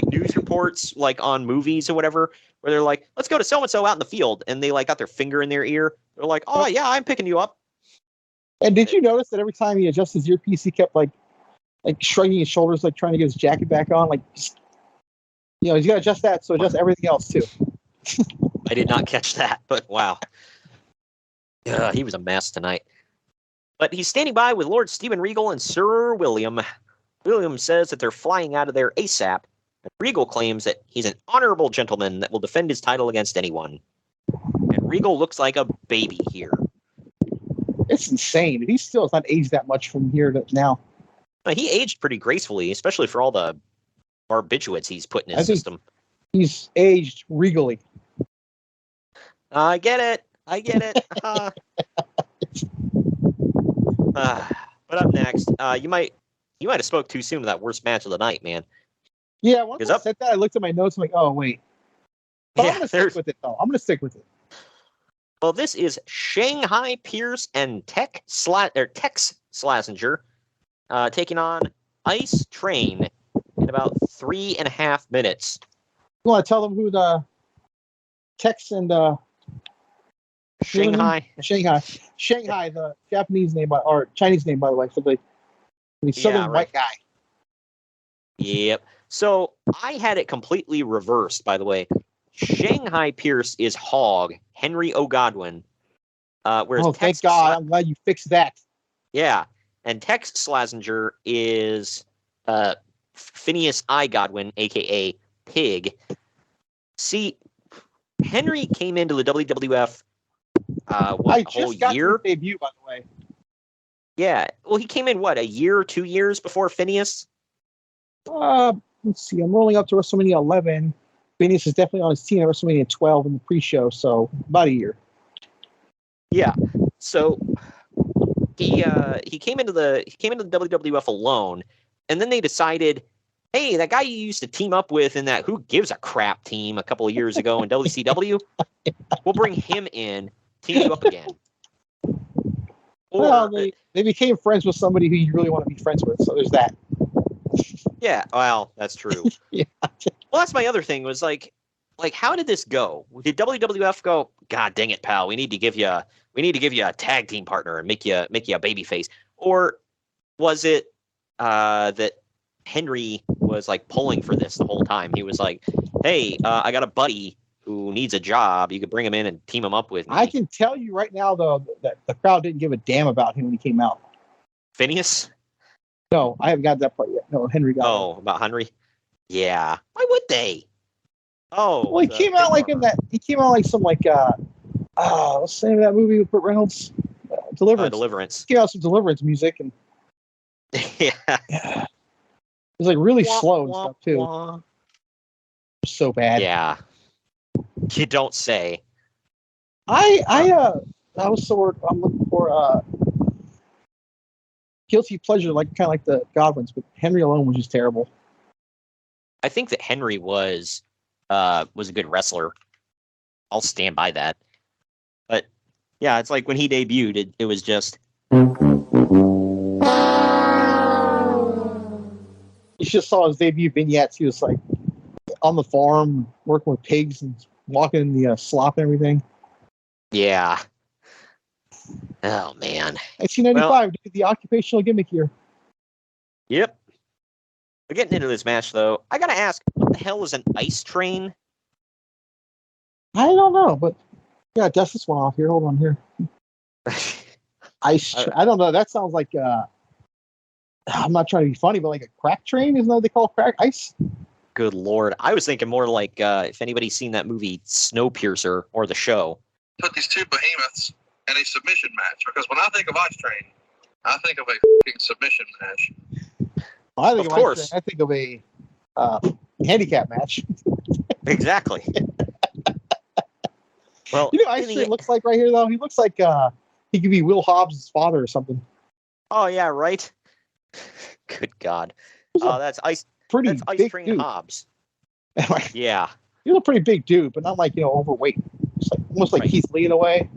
news reports, like on movies or whatever, where they're like, let's go to so and so out in the field, and they like got their finger in their ear. They're like, oh yeah, I'm picking you up. And did you notice that every time he adjusted his earpiece, he kept like shrugging his shoulders, like trying to get his jacket back on, like just, he's got to adjust that, so adjust everything else too. I did not catch that, but wow. Yeah, he was a mess tonight. But he's standing by with Lord Steven Regal and Sir William. William says that they're flying out of there ASAP. And Regal claims that he's an honorable gentleman that will defend his title against anyone. And Regal looks like a baby here. It's insane. He still has not aged that much from here to now. He aged pretty gracefully, especially for all the barbiturates he's put in his system. He's aged regally. I get it. But up next, you might have spoke too soon to that worst match of the night, man. Yeah, once I said that, I looked at my notes. I'm like, oh wait. But I'm gonna stick with it though. I'm gonna stick with it. Well, this is Shanghai Pierce and Tex Slazenger taking on Ice Train in about 3.5 minutes. You want to tell them who the Tex and Shanghai, the Japanese name or Chinese name, by the way, for the southern white guy. Yep. So I had it completely reversed, by the way. Shanghai Pierce is Hog, Henry O. Godwin. Whereas thank God. I'm glad you fixed that. Yeah. And Tex Slazenger is Phineas I. Godwin, a.k.a. Pig. See, Henry came into the WWF a whole year? His debut, by the way. Yeah. Well, he came in, a year or 2 years before Phineas? Let's see. I'm rolling up to WrestleMania 11. Phineas is definitely on his team at WrestleMania 12 in the pre-show, so about a year. Yeah. So he came into the WWF alone, and then they decided, hey, that guy you used to team up with in that Who Gives a Crap team a couple of years ago in WCW, we'll bring him in, team you up again. Well, they became friends with somebody who you really want to be friends with, so there's that. Yeah, well, that's true. Yeah. Well, that's my other thing was like, how did this go? Did WWF go, God dang it, pal, we need to give you a tag team partner and make you a babyface? Or was it that Henry was like pulling for this the whole time? He was like, hey, I got a buddy who needs a job. You could bring him in and team him up with me. I can tell you right now, though, that the crowd didn't give a damn about him when he came out. Phineas? No, I haven't got that part yet. No, Henry got it. Oh, about Henry? Yeah. Why would they? Oh. Well, he came out like some what's the name of that movie with Burt Reynolds? Deliverance. Deliverance. He came out some Deliverance music and yeah. It was like really slow and stuff too. So bad. Yeah. You don't say. I'm looking for guilty pleasure, kind of like the Godwins, but Henry alone was just terrible. I think that Henry was a good wrestler. I'll stand by that. But yeah, it's like when he debuted, it was just. You just saw his debut vignettes. He was like on the farm working with pigs and walking in the slop and everything. Yeah. Oh man. 1995, the occupational gimmick here. Yep. We're getting into this match though. I gotta ask, what the hell is an ice train? I don't know, but yeah, dust this one off here. Hold on here. Ice. I don't know. That sounds like I'm not trying to be funny, but like a crack train, isn't that what they call crack ice? Good Lord. I was thinking more like if anybody's seen that movie Snowpiercer or The Show. Put these two behemoths in a submission match, because when I think of Ice Train, I think of a f***ing submission match. Well, I think of a handicap match. Exactly. Well, you know, Ice Train looks like right here though. He looks like he could be Will Hobbs' father or something. Oh yeah, right. Good God. That's Ice. Pretty That's Ice big Train dude. Hobbs. Yeah. He's a pretty big dude, but not like overweight. It's like almost like Keith Lee in a way,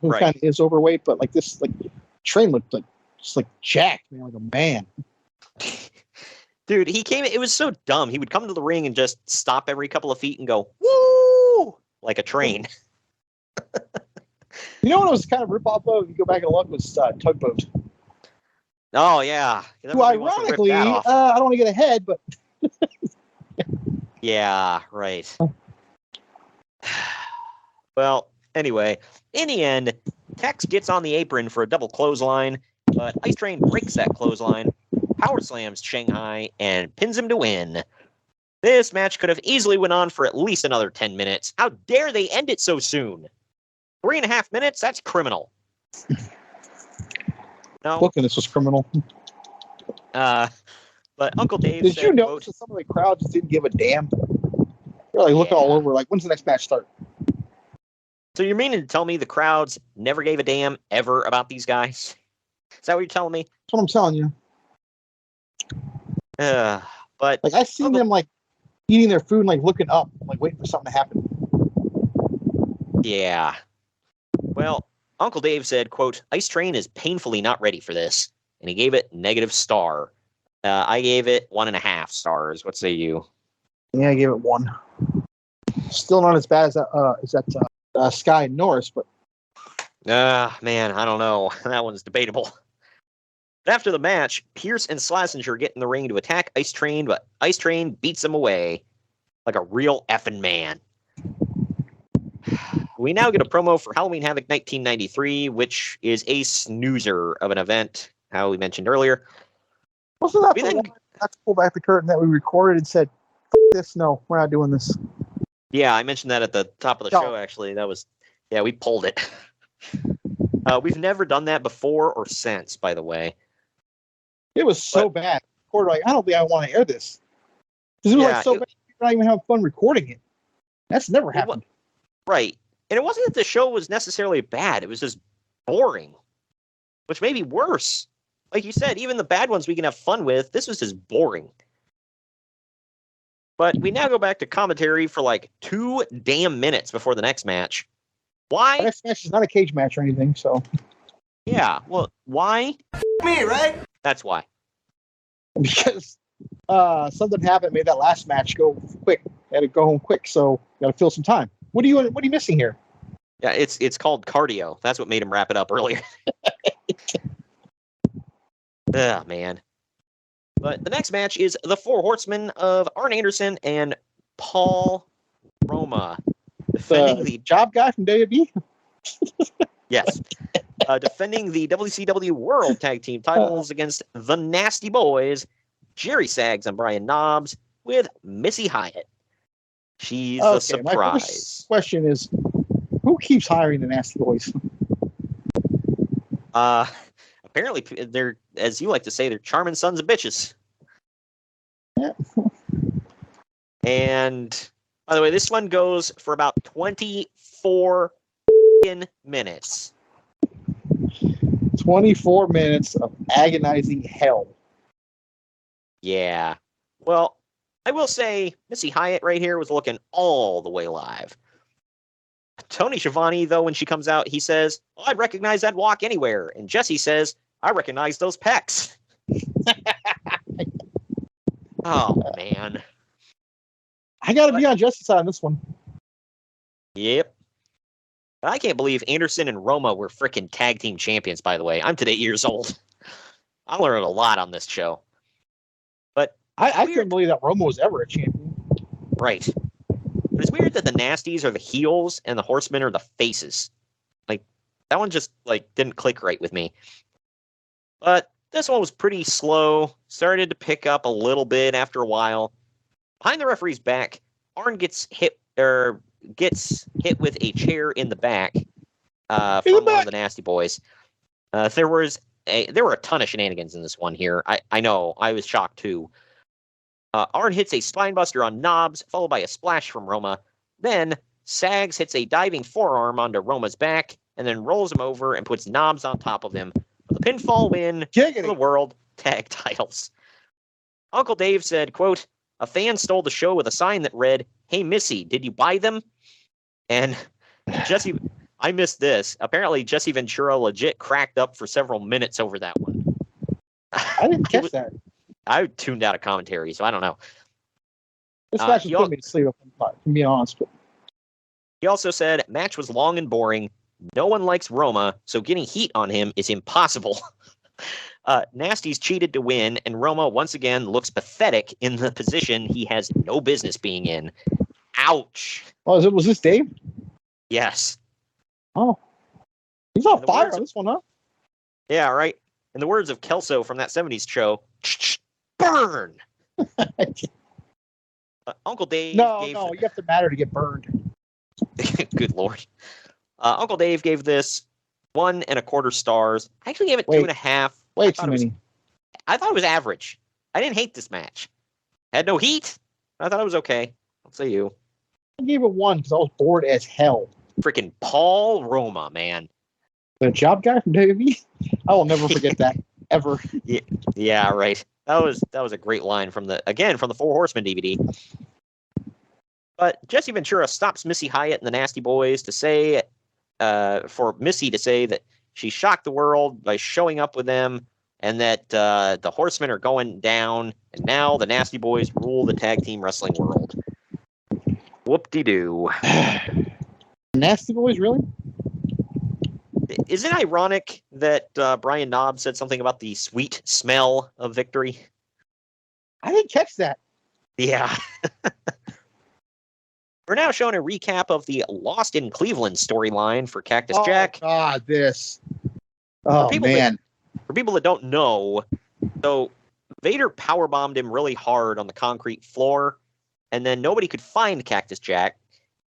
who kind of is overweight, but like this Train looked like just like jacked, man, like a man. Dude, it was so dumb. He would come to the ring and just stop every couple of feet and go, woo, like a train. You know what it was kind of rip-off of? If you go back and look, was Tugboat. Oh, yeah. Who, ironically, I don't want to get ahead, but... Yeah, right. Well, anyway, in the end, Tex gets on the apron for a double clothesline, but Ice Train breaks that clothesline, power slams Shanghai, and pins him to win. This match could have easily went on for at least another 10 minutes. How dare they end it so soon? 3.5 minutes? That's criminal. No. Looking, this was criminal. But Uncle Dave Did said, you notice that some of the crowd just didn't give a damn? They're like looking all over, like, when's the next match start? So you're meaning to tell me the crowds never gave a damn ever about these guys? Is that what you're telling me? That's what I'm telling you. But like I've seen them like eating their food and like looking up, like waiting for something to happen. Yeah. Well, Uncle Dave said, quote, Ice Train is painfully not ready for this. And he gave it -star. I gave it 1.5 stars. What say you? Yeah, I gave it 1. Still not as bad as that Sky Norris, but man, I don't know. That one's debatable. But after the match, Pierce and Schlesinger get in the ring to attack Ice Train, but Ice Train beats them away like a real effing man. We now get a promo for Halloween Havoc 1993, which is a snoozer of an event, how we mentioned earlier. Wasn't that the one not to pull back the curtain that we recorded and said, F this, no, we're not doing this. Yeah, I mentioned that at the top of the show, actually. We pulled it. We've never done that before or since, by the way. It was so bad. Recorded, like, I don't think I want to air this. Because it was like so bad, you're not even having fun recording it. That's never happened. Right. And it wasn't that the show was necessarily bad. It was just boring, which may be worse. Like you said, even the bad ones we can have fun with. This was just boring. But we now go back to commentary for like 2 damn minutes before the next match. Why? The next match is not a cage match or anything, so. Yeah, well, why? Me, right? That's why. Because something happened, made that last match go quick. Had to go home quick, so got to fill some time. What are you missing here? Yeah, it's called cardio. That's what made him wrap it up earlier. Oh, man. But the next match is the Four Horsemen of Arn Anderson and Paul Roma. Defending the job guy from WWE? Yes. Defending the WCW World Tag Team titles against the Nasty Boys, Jerry Sags and Brian Knobbs, with Missy Hyatt. She's a surprise. My first question is, who keeps hiring the Nasty Boys? Apparently, they're, as you like to say, they're charming sons of bitches. Yeah. And, by the way, this one goes for about 24 minutes. 24 minutes of agonizing hell. Yeah. Well, I will say, Missy Hyatt right here was looking all the way live. Tony Schiavone, though, when she comes out, he says, oh, I'd recognize that walk anywhere. And Jesse says, I recognize those pecs. Oh, man. I got to be on Jesse's side on this one. Yep. I can't believe Anderson and Roma were freaking tag team champions, by the way. I'm today years old. I learned a lot on this show. But I couldn't believe that Roma was ever a champion. Right. But it's weird that the Nasties are the heels and the Horsemen are the faces. Like, that one just, like, didn't click right with me. But this one was pretty slow. Started to pick up a little bit after a while. Behind the referee's back, Arn gets hit with a chair in the back from one of the Nasty Boys. There were a ton of shenanigans in this one here. I know. I was shocked, too. Arn hits a spinebuster on Knobbs, followed by a splash from Roma. Then, Sags hits a diving forearm onto Roma's back and then rolls him over and puts knobs on top of him. The pinfall win for the world tag titles. Uncle Dave said, quote, "A fan stole the show with a sign that read, 'Hey, Missy, did you buy them?'" And Jesse, I missed this. Apparently, Jesse Ventura legit cracked up for several minutes over that one. I didn't catch that. I tuned out of commentary, so I don't know. This match is putting me to sleep, to be honest. But he also said, "Match was long and boring. No one likes Roma, so getting heat on him is impossible." Nasty's cheated to win, and Roma once again looks pathetic in the position he has no business being in. Ouch. Oh, was this Dave? Yes. Oh. He's on fire on this one, huh? Yeah, right. In the words of Kelso from that 70s show, burn! Uncle Dave No, gave... you have to matter to get burned. Good Lord. Uncle Dave gave this 1 1/4 stars. I actually gave it 2.5. Way too many. I thought it was average. I didn't hate this match. Had no heat. I thought it was okay. I'll say you. I gave it 1 because I was bored as hell. Freaking Paul Roma, man. The job guy from WWE? I will never forget that, ever. Yeah, right. That was a great line from the Four Horsemen DVD. But Jesse Ventura stops Missy Hyatt and the Nasty Boys to say, for Missy to say that she shocked the world by showing up with them, and that the Horsemen are going down, and now the Nasty Boys rule the tag team wrestling world. Whoop-de-doo. Nasty Boys, really? Is it ironic that Brian Knobbs said something about the sweet smell of victory? I didn't catch that. Yeah. We're now showing a recap of the Lost in Cleveland storyline for Cactus Jack. Oh, God, this. Oh, man. For people that don't know, so Vader powerbombed him really hard on the concrete floor, and then nobody could find Cactus Jack.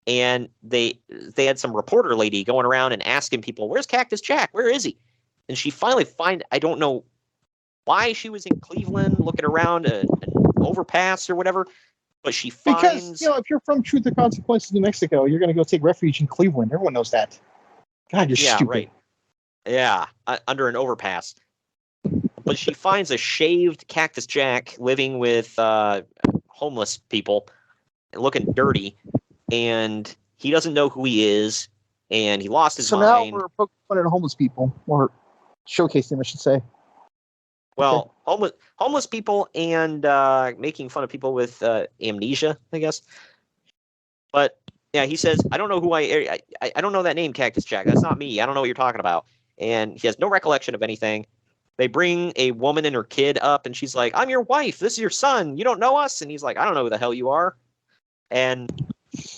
And they had some reporter lady going around and asking people, "Where's Cactus Jack? Where is he?" And she finally I don't know why she was in Cleveland looking around an overpass or whatever, but she finds... Because, if you're from Truth or Consequences, New Mexico, you're going to go take refuge in Cleveland. Everyone knows that. God, you're stupid. Right. Yeah, under an overpass. But she finds a shaved Cactus Jack living with homeless people, looking dirty, and he doesn't know who he is, and he lost his mind. So now we're poking fun at homeless people, or showcasing them, I should say. Well, homeless people and making fun of people with amnesia, I guess. But yeah, he says, "I don't know who I don't know that name, Cactus Jack. That's not me. I don't know what you're talking about." And he has no recollection of anything. They bring a woman and her kid up, and she's like, "I'm your wife. This is your son. You don't know us?" And he's like, "I don't know who the hell you are." And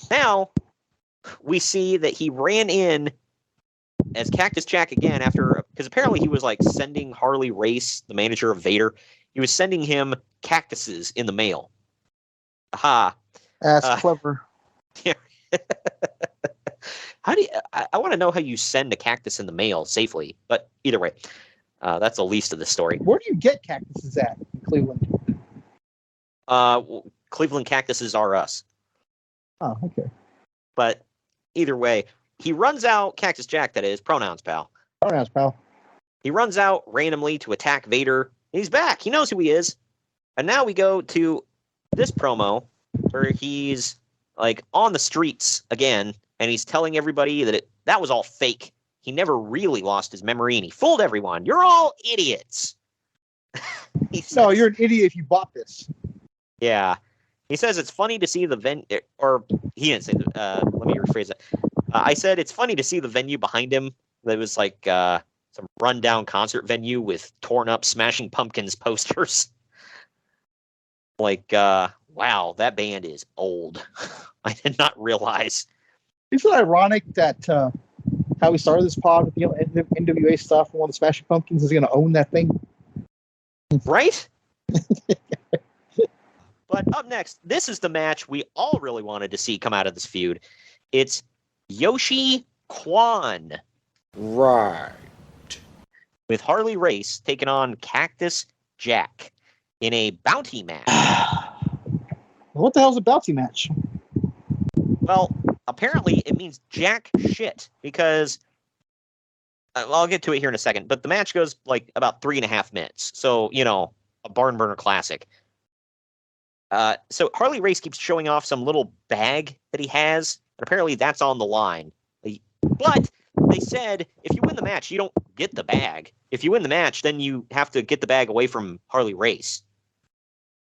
now we see that he ran in as Cactus Jack again because apparently he was like sending Harley Race, the manager of Vader, he was sending him cactuses in the mail. Aha. That's clever. Yeah. I want to know how you send a cactus in the mail safely, but either way, that's the least of the story. Where do you get cactuses at in Cleveland? Cleveland Cactuses are us. Oh, okay. But either way, he runs out, Cactus Jack, that is, pronouns, pal. Pronouns, pal. He runs out randomly to attack Vader. He's back. He knows who he is. And now we go to this promo where he's like on the streets again, and he's telling everybody that that was all fake. He never really lost his memory, and he fooled everyone. You're all idiots. No, you're an idiot if you bought this. Yeah. He says it's funny to see the venue, or he didn't say, let me rephrase it. I said it's funny to see the venue behind him. That was like some rundown concert venue with torn up Smashing Pumpkins posters. Like, wow, that band is old. I did not realize. Isn't it ironic that how we started this pod with the NWA stuff, and one of the Smashing Pumpkins is going to own that thing? Right? But up next, this is the match we all really wanted to see come out of this feud. It's Yoshi Kwan. Right. With Harley Race taking on Cactus Jack in a bounty match. What the hell's a bounty match? Well, apparently it means jack shit because I'll get to it here in a second, but the match goes like about 3.5 minutes. So, a barn burner classic. So Harley Race keeps showing off some little bag that he has, and apparently that's on the line. But they said if you win the match, you don't get the bag. If you win the match, then you have to get the bag away from Harley Race.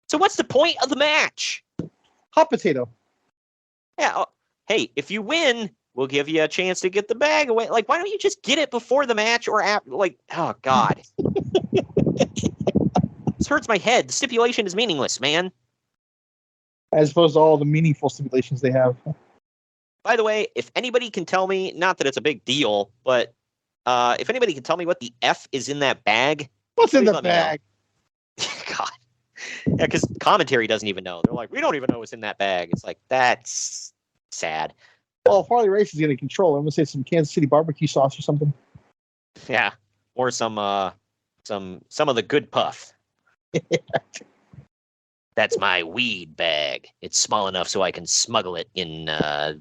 So what's the point of the match? Hot potato. Yeah. Hey, if you win, we'll give you a chance to get the bag away. Like, why don't you just get it before the match or after? Like, oh, God. This hurts my head. The stipulation is meaningless, man. As opposed to all the meaningful stipulations they have. By the way, if anybody can tell me, not that it's a big deal, but if anybody can tell me what the F is in that bag. What's in the bag? God. Yeah, because commentary doesn't even know. They're like, we don't even know what's in that bag. It's like, that's sad. Well, if Harley Race is getting control, I'm going to say some Kansas City barbecue sauce or something. Yeah. Or some of the good puff. That's my weed bag. It's small enough so I can smuggle it in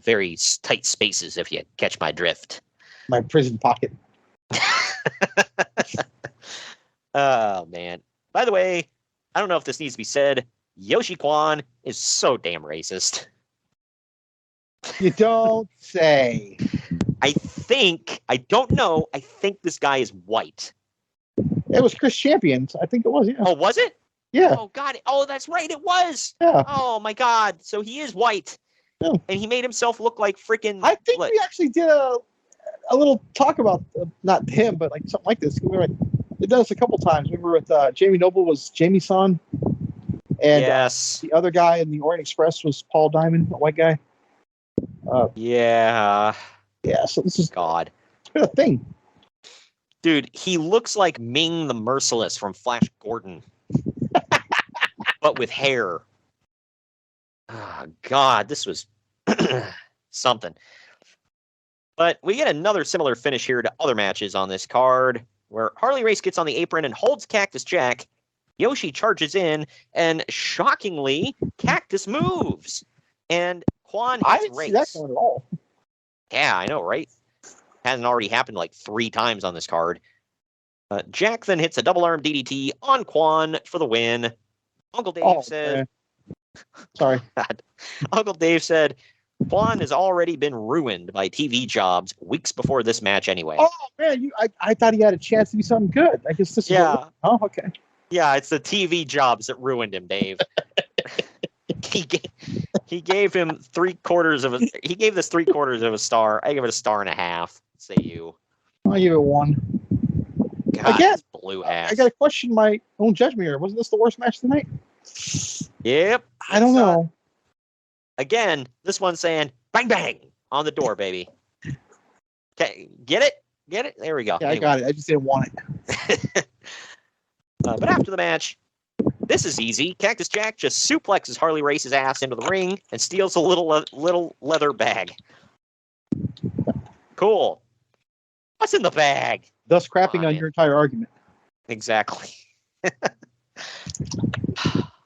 very tight spaces, if you catch my drift. My prison pocket. Oh, man. By the way, I don't know if this needs to be said. Yoshi Kwan is so damn racist. You don't say. I don't know. I think this guy is white. It was Chris Champions. I think it was, yeah. Oh, was it? Yeah. Oh, God. Oh, that's right. It was. Yeah. Oh, my God. So he is white. Yeah. And he made himself look like freaking... I think we actually did a little talk about, not him, but like something like this. It does a couple times. We were with Jamie Noble was Jamie-san. And yes. The other guy in the Orient Express was Paul Diamond, a white guy. Yeah. Yeah, so this is God. a thing. Dude, he looks like Ming the Merciless from Flash Gordon. But with hair. Oh, God, this was something. But we get another similar finish here to other matches on this card, where Harley Race gets on the apron and holds Cactus Jack. Yoshi charges in, and shockingly, Cactus moves. And Kwan hits I didn't Race. see that one at all. Yeah, I know, right? Hasn't already happened like 3 times on this card. Jack then hits a double arm DDT on Kwan for the win. Uncle Dave said... Sorry. Uncle Dave said, Kwan has already been ruined by TV jobs weeks before this match anyway. Oh, man, I thought he had a chance to do something good. I guess this is... Yeah. Oh, okay. Yeah, it's the TV jobs that ruined him, Dave. He gave him 3/4 of a... He gave this 3/4 of a star. I give it a 1.5. Say you. I'll give it 1. God, again, blue ass. I got to question my own judgment here. Wasn't this the worst match tonight? Yep. I don't know. Again, this one's saying, bang, bang, on the door, baby. Okay, get it? Get it? There we go. Yeah, Anyway. I got it. I just didn't want it. But after the match, this is easy. Cactus Jack just suplexes Harley Race's ass into the ring and steals a little leather bag. Cool. What's in the bag? Thus crapping on your entire argument. Exactly.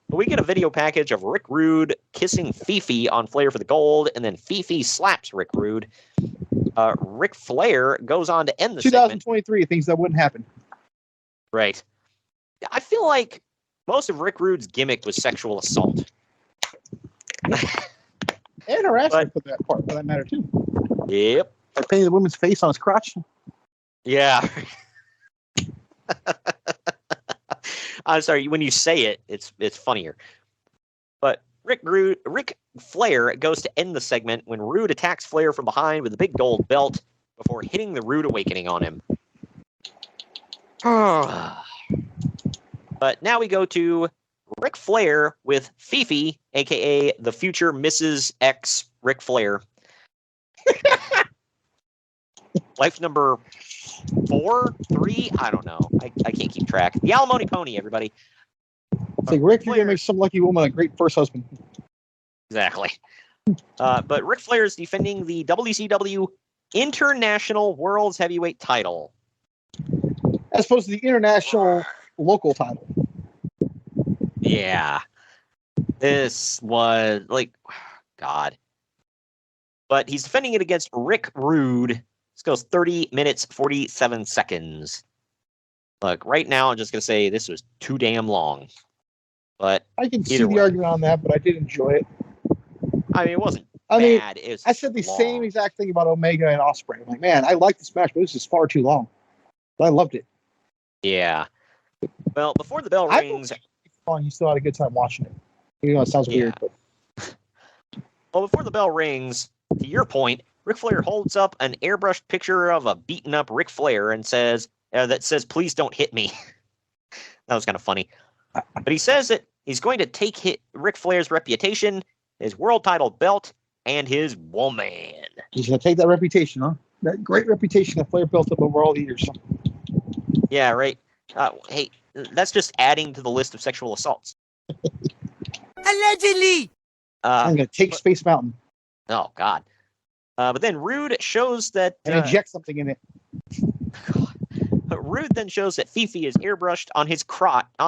We get a video package of Rick Rude kissing Fifi on Flair for the gold, and then Fifi slaps Rick Rude. Ric Flair goes on to end the 2023, things that wouldn't happen. Right. I feel like most of Rick Rude's gimmick was sexual assault. And harassment for that matter, too. Yep. Like painting the woman's face on his crotch. Yeah. I'm sorry, when you say it, it's funnier. But Ric Flair goes to end the segment when Rude attacks Flair from behind with a big gold belt before hitting the Rude Awakening on him. But now we go to Ric Flair with Fifi, a.k.a. the future Mrs. X Ric Flair. Life number 4, 3, I don't know. I can't keep track. The Alimony Pony, everybody. It's like, Rick, you're going to make some lucky woman a great first husband. Exactly. But Ric Flair is defending the WCW International World's Heavyweight title. As opposed to the international local title. Yeah. This was, like, God. But he's defending it against Rick Rude. This goes 30 minutes, 47 seconds. Look, right now I'm just going to say this was too damn long. But I can see the argument on that, but I did enjoy it. I mean, it wasn't bad. It was I said the same exact thing about Omega and Ospreay. I'm like, man, I like this match, but this is far too long. But I loved it. Yeah. Well, before the bell rings... You still had a good time watching it. Even though it sounds weird. But... Well, before the bell rings, to your point, Ric Flair holds up an airbrushed picture of a beaten-up Ric Flair and says, please don't hit me. That was kind of funny. But he says that he's going to take Ric Flair's reputation, his world title belt, and his woman. He's going to take that reputation, huh? That great reputation that Flair built up over all the years. Yeah, right. Hey, that's just adding to the list of sexual assaults. Allegedly! I'm going to take Space Mountain. Oh, God. But then Rude shows that... and inject something in it. Rude then shows that Fifi is airbrushed on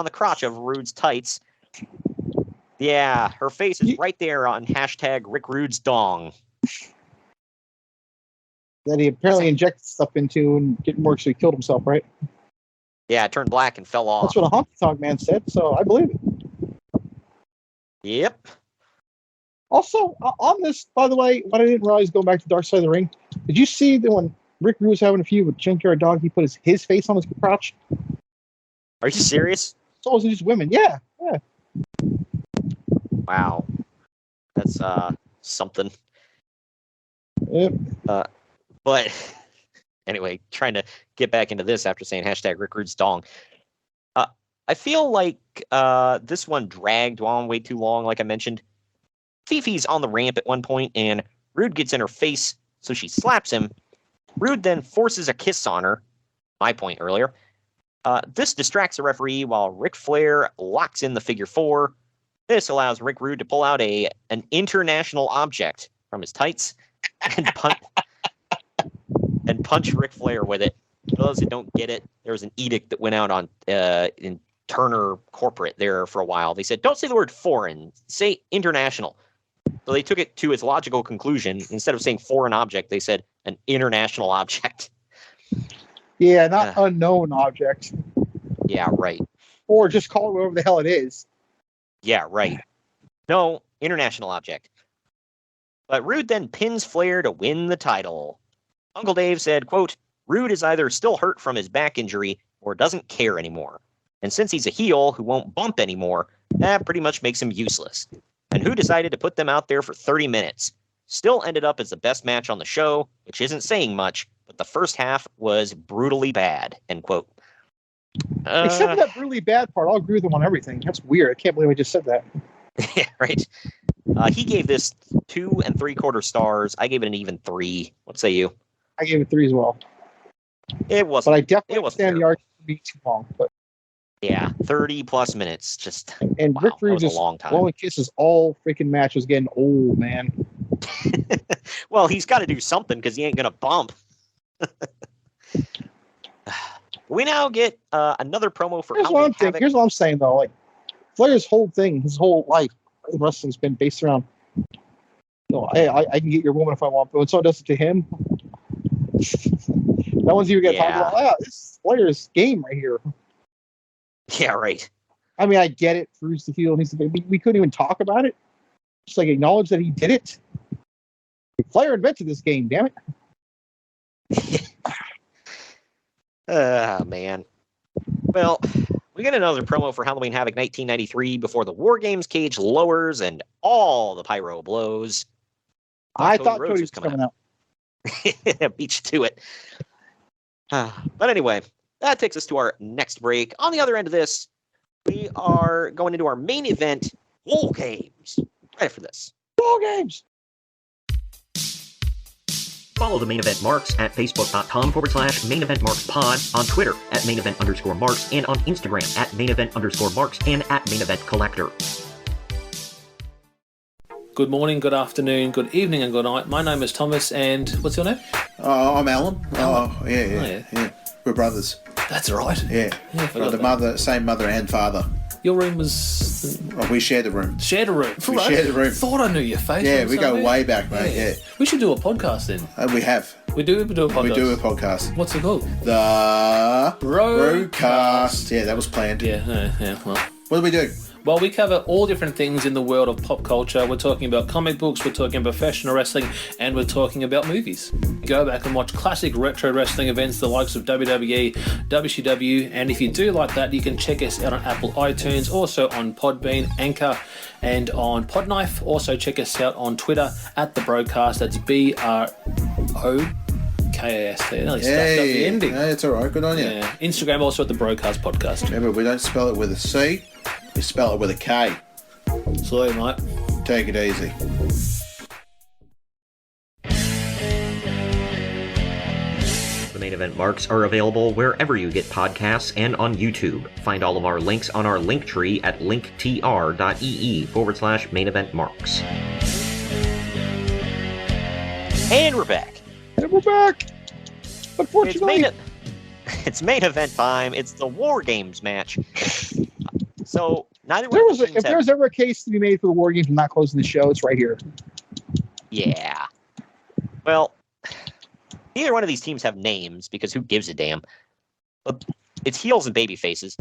the crotch of Rude's tights. Yeah, her face is right there on hashtag Rick Rude's dong. That he apparently injected stuff into and didn't work, so he killed himself, right? Yeah, it turned black and fell off. That's what a honky tonk man said, so I believe it. Yep. Also, on this, by the way, what I didn't realize going back to Dark Side of the Ring, did you see that when Rick Rude was having a feud with Junkyard Dog, he put his face on his crotch? Are you serious? So was these women. Yeah. Wow. That's something. Yep. But anyway, trying to get back into this after saying hashtag Rick Rude's dong. I feel like this one dragged on way too long, like I mentioned. Fifi's on the ramp at one point, and Rude gets in her face, so she slaps him. Rude then forces a kiss on her. My point earlier. This distracts the referee while Ric Flair locks in the figure 4. This allows Rick Rude to pull out an international object from his tights and punch Ric Flair with it. For those that don't get it, there was an edict that went out on in Turner Corporate there for a while. They said, don't say the word foreign, say international. So they took it to its logical conclusion. Instead of saying foreign object, they said an international object. Yeah, not unknown object. Yeah, right. Or just call it whatever the hell it is. Yeah, right. No, international object. But Rude then pins Flair to win the title. Uncle Dave said, quote, Rude is either still hurt from his back injury or doesn't care anymore. And since he's a heel who won't bump anymore, that pretty much makes him useless. And who decided to put them out there for 30 minutes? Still ended up as the best match on the show, which isn't saying much, but the first half was brutally bad, end quote. Except for that brutally bad part, I'll agree with him on everything. That's weird. I can't believe I just said that. Yeah, right. He gave this 2 3/4 stars. I gave it an even 3. What say you? I gave it 3 as well. It wasn't. But I definitely understand the argument being too long. But yeah, 30 plus minutes. Just and wow, Rick Rude just blowing kisses all freaking matches getting old, man. Well, he's got to do something because he ain't gonna bump. We now get another promo for Here's what I'm saying though. Like Flair's whole thing, his whole life, wrestling's been based around. Hey, I can get your woman if I want, but when someone does it to him, no one's even gonna talk about. Wow, this is Flair's game right here. Yeah, right. I mean, I get it. Rude's the heel. We couldn't even talk about it. Just like acknowledge that he did it. Flair invented this game. Damn it. Man. Well, we get another promo for Halloween Havoc 1993 before the WarGames cage lowers and all the pyro blows. I thought Cody was coming out. Beat you to it. But anyway, that takes us to our next break. On the other end of this, we are going into our main event, WarGames. Ready for this. WarGames! Follow the Main Event Marks at facebook.com/Main Event Marks Pod, on Twitter at Main Event _Marks, and on Instagram at Main Event _Marks and at Main Event Collector. Good morning, good afternoon, good evening, and good night. My name is Thomas, and what's your name? I'm Alan. Yeah. We're brothers. That's right. Yeah. The same mother and father. Your room was... Oh, we shared the room. Shared a room. We shared the room. Thought I knew your face. Yeah, we go way back, mate. Yeah. We should do a podcast then. We have. We do a podcast. We do a podcast. What's it called? The Broadcast. Yeah, that was planned. Yeah. Well, what do we do? Well, we cover all different things in the world of pop culture. We're talking about comic books, we're talking about professional wrestling, and we're talking about movies. Go back and watch classic retro wrestling events, the likes of WWE, WCW, and if you do like that, you can check us out on Apple iTunes, also on Podbean, Anchor, and on Podknife. Also check us out on Twitter at The Broadcast. That's BROKAST. They nearly stuffed up the ending. Hey, it's all right. Good on you. Yeah. Instagram also at The Broadcast Podcast. Remember, we don't spell it with a C. We spell it with a K. Sorry, mate. Take it easy. The main event marks are available wherever you get podcasts and on YouTube. Find all of our links on our link tree at linktr.ee/main event marks. And we're back. Unfortunately. It's main event time. It's the WarGames match. So neither if there's ever a case to be made for the WarGames and not closing the show, it's right here. Yeah. Well, neither one of these teams have names because who gives a damn? But it's heels and baby faces.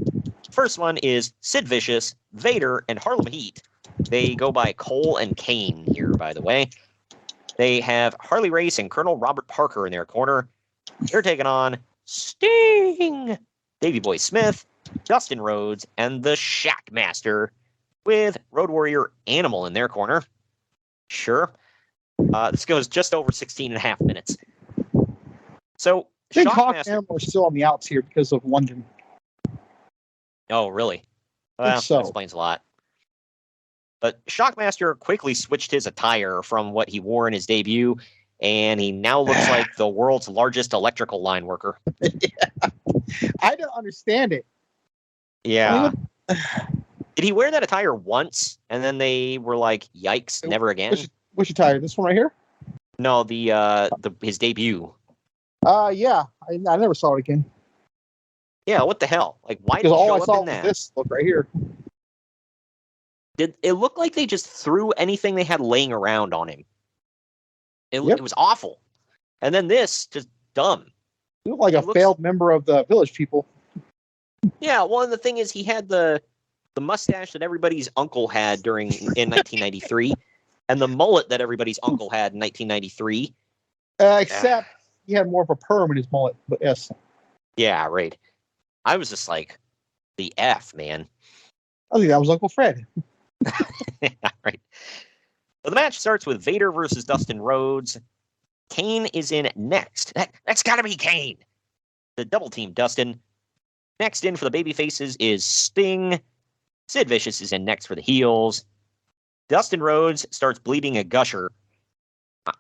First one is Sid Vicious, Vader, and Harlem Heat. They go by Cole and Kane here, by the way. They have Harley Race and Colonel Robert Parker in their corner. They're taking on Sting, Davey Boy Smith, Dustin Rhodes, and the Shockmaster with Road Warrior Animal in their corner. Sure. This goes just over 16 and a half minutes. So, I think Hawk and Animal are still on the outs here because of London. Oh, really? Well, that explains a lot. But Shockmaster quickly switched his attire from what he wore in his debut, and he now looks like the world's largest electrical line worker. I don't understand it. Yeah. Did he wear that attire once, and then they were like, "Yikes, never again"? Which attire? This one right here? No, his debut. Yeah, I never saw it again. Yeah, what the hell? Like, why did he all show I up saw in that? was this look right here. Did it look like they just threw anything they had laying around on him? It was awful. And then this, just dumb. You look like a failed member of the Village People. Yeah, well, and the thing is, he had the mustache that everybody's uncle had in 1993, and the mullet that everybody's uncle had in 1993. Except he had more of a perm in his mullet, but yes. Yeah, right. I was just like, the F, man. I think that was Uncle Fred. Yeah, right. Well, the match starts with Vader versus Dustin Rhodes. Kane is in next. That's got to be Kane. The double team Dustin. Next in for the baby faces is Sting. Sid Vicious is in next for the heels. Dustin Rhodes starts bleeding a gusher.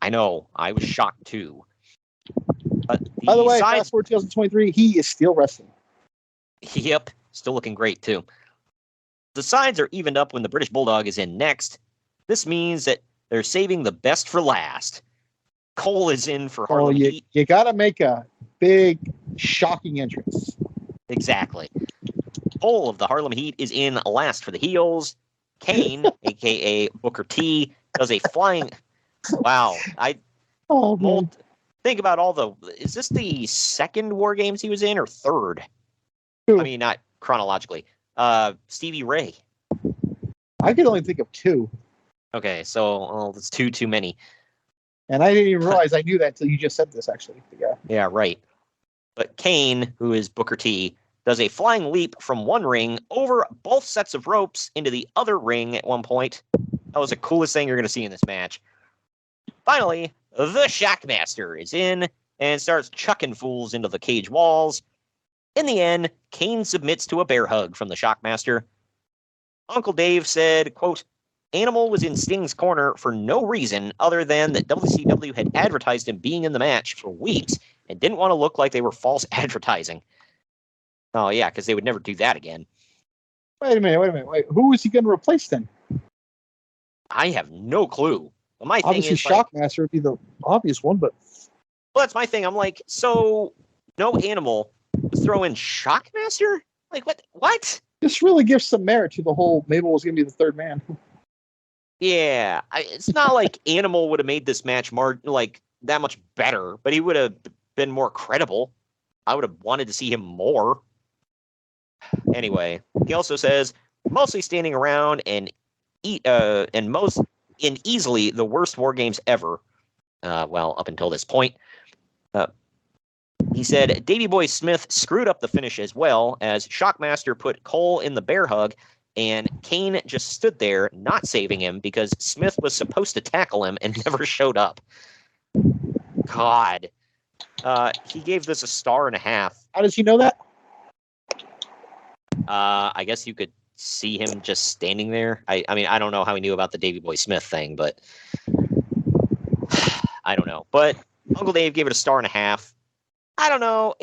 I know. I was shocked too. But by the way, fast forward 2023, he is still wrestling. Yep. Still looking great too. The sides are evened up when the British Bulldog is in next. This means that they're saving the best for last. Cole is in for Harlem Heat. You got to make a big, shocking entrance. Exactly. Cole of the Harlem Heat is in last for the heels. Kane, a.k.a. Booker T, does a flying... Wow. Think about all the... Is this the second WarGames he was in, or third? Who? I mean, not chronologically. Stevie Ray. I could only think of two. Okay, so it's too many. And I didn't even realize I knew that until you just said this, actually. Yeah, right. But Kane, who is Booker T, does a flying leap from one ring over both sets of ropes into the other ring at one point. That was the coolest thing you're going to see in this match. Finally, the Shockmaster is in and starts chucking fools into the cage walls. In the end, Kane submits to a bear hug from the Shockmaster. Uncle Dave said, quote, Animal was in Sting's corner for no reason other than that WCW had advertised him being in the match for weeks and didn't want to look like they were false advertising. Oh, yeah, because they would never do that again. Wait a minute. Who is he going to replace then? I have no clue. But my obviously, thing is, Shockmaster would be the obvious one, but... Well, that's my thing. I'm like, so no Animal, throw in Shockmaster? Like, what? This really gives some merit to the whole Mabel was going to be the third man. Yeah, it's not like Animal would have made this match that much better, but he would have been more credible. I would have wanted to see him more. Anyway, he also says mostly standing around and easily the worst War Games ever. Up until this point. He said Davey Boy Smith screwed up the finish as well, as Shockmaster put Cole in the bear hug, and Kane just stood there not saving him because Smith was supposed to tackle him and never showed up. God. He gave this a 1.5 stars. How does he know that? I guess you could see him just standing there. I mean, I don't know how he knew about the Davey Boy Smith thing, but I don't know. But Uncle Dave gave it a 1.5 stars. I don't know.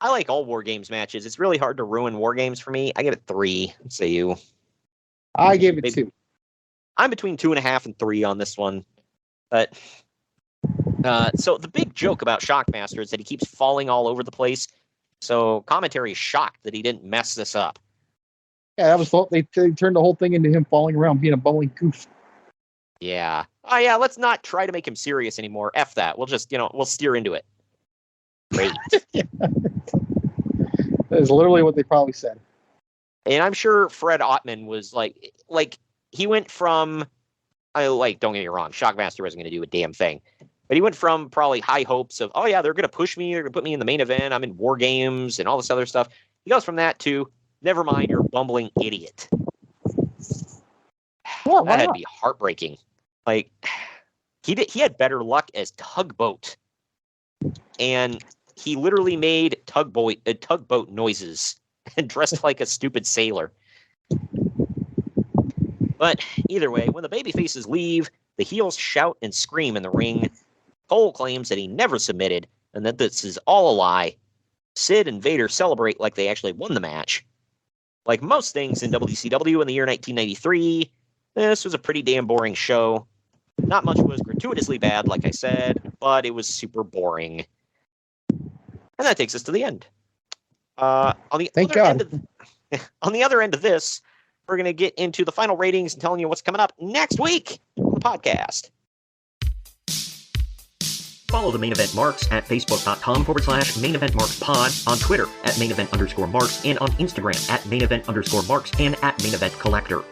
I like all War Games matches. It's really hard to ruin War Games for me. I give it 3. Let's say you. I gave it 2. I'm between 2.5 and 3 on this one. But so the big joke about Shockmaster is that he keeps falling all over the place. So commentary is shocked that he didn't mess this up. Yeah, that was they turned the whole thing into him falling around being a bowling goof. Yeah. Oh yeah, let's not try to make him serious anymore. F that. We'll just, we'll steer into it. Great. That is literally what they probably said. And I'm sure Fred Ottman was like he went from, don't get me wrong, Shockmaster wasn't going to do a damn thing. But he went from probably high hopes of, oh yeah, they're going to push me, they're going to put me in the main event, I'm in War Games and all this other stuff. He goes from that to, never mind, you're a bumbling idiot. Well, that had to be heartbreaking. Like, he had better luck as Tugboat. And he literally made tugboat noises and dressed like a stupid sailor. But either way, when the babyfaces leave, the heels shout and scream in the ring. Cole claims that he never submitted and that this is all a lie. Sid and Vader celebrate like they actually won the match. Like most things in WCW in the year 1993, this was a pretty damn boring show. Not much was gratuitously bad, like I said, but it was super boring. And that takes us to the end. On the other end of this, we're going to get into the final ratings and telling you what's coming up next week on the podcast. Follow the Main Event Marks at facebook.com/Main Event Marks Pod, on Twitter at Main Event _Marks, and on Instagram at Main Event _Marks and at Main Event Collector.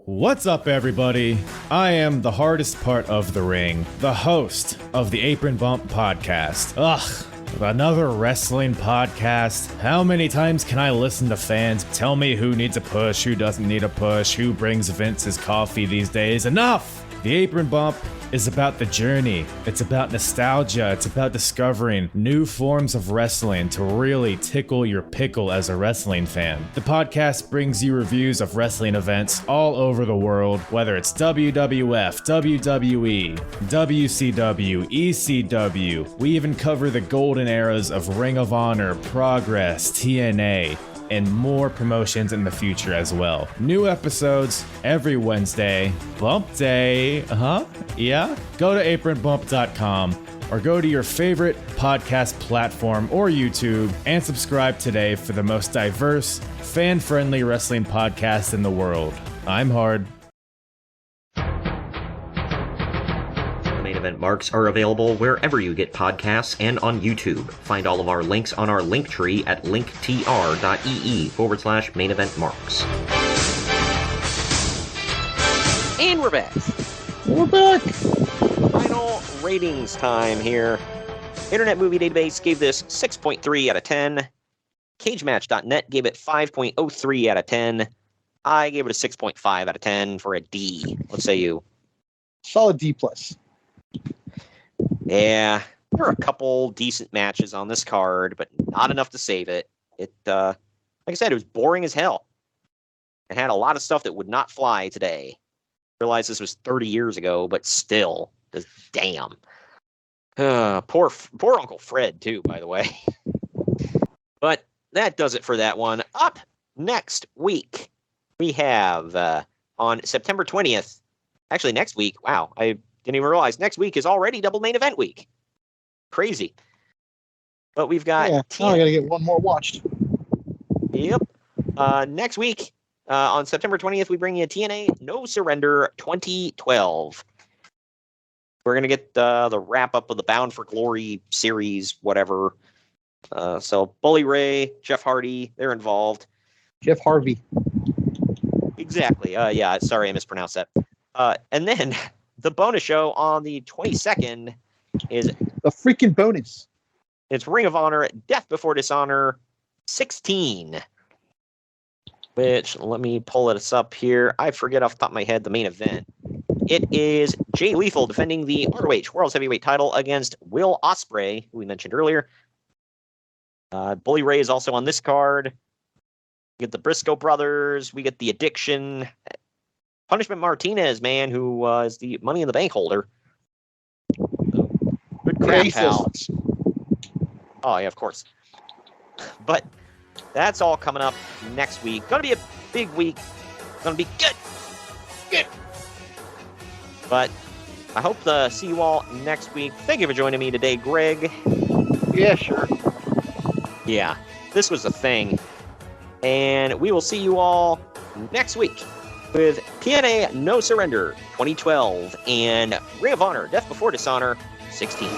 What's up, everybody? I am the hardest part of the ring, the host of the Apron Bump podcast. Ugh. Another wrestling podcast. How many times can I listen to fans tell me who needs a push, who doesn't need a push, who brings Vince's coffee these days? Enough! The Apron Bump is about the journey. It's about nostalgia. It's about discovering new forms of wrestling to really tickle your pickle as a wrestling fan. The podcast brings you reviews of wrestling events all over the world, whether it's WWF, WWE, WCW, ECW. We even cover the golden eras of Ring of Honor, Progress, TNA, and more promotions in the future as well. New episodes every Wednesday. Bump Day, yeah? Go to apronbump.com or go to your favorite podcast platform or YouTube and subscribe today for the most diverse, fan-friendly wrestling podcast in the world. I'm Hard. Main Event Marks are available wherever you get podcasts and on YouTube. Find all of our links on our link tree at linktr.ee/Main Event Marks. And we're back. We're back. Final ratings time here. Internet Movie Database gave this 6.3 out of 10. CageMatch.net gave it 5.03 out of 10. I gave it a 6.5 out of 10 for a D. What say you? Solid D+. Yeah, there are a couple decent matches on this card, but not enough to save it. It, like I said, it was boring as hell. It had a lot of stuff that would not fly today. I realize this was 30 years ago, but still, just damn. Poor Uncle Fred, too, by the way. But that does it for that one. Up next week, we have on September 20th. Actually, next week. Wow, I didn't even realize next week is already double main event week. Crazy. But we've got... Yeah, now I got to get one more watched. Yep. Next week, on September 20th, we bring you TNA No Surrender 2012. We're going to get the wrap-up of the Bound for Glory series, whatever. So Bully Ray, Jeff Hardy, they're involved. Jeff Harvey. Exactly. Yeah, sorry, I mispronounced that. And then the bonus show on the 22nd is a freaking bonus. It's Ring of Honor Death Before Dishonor 16. Which, let me pull this up here. I forget off the top of my head the main event. It is Jay Lethal defending the ROH World's Heavyweight title against Will Ospreay, who we mentioned earlier. Bully Ray is also on this card. We get the Briscoe brothers. We get the Addiction. Punishment Martinez, man, who is the Money in the Bank holder. Good crap, pals. Oh, yeah, of course. But that's all coming up next week. Gonna be a big week. Gonna be good. Good. But I hope to see you all next week. Thank you for joining me today, Greg. Yeah, sure. Yeah, this was a thing. And we will see you all next week with TNA No Surrender 2012 and Ring of Honor Death Before Dishonor 16.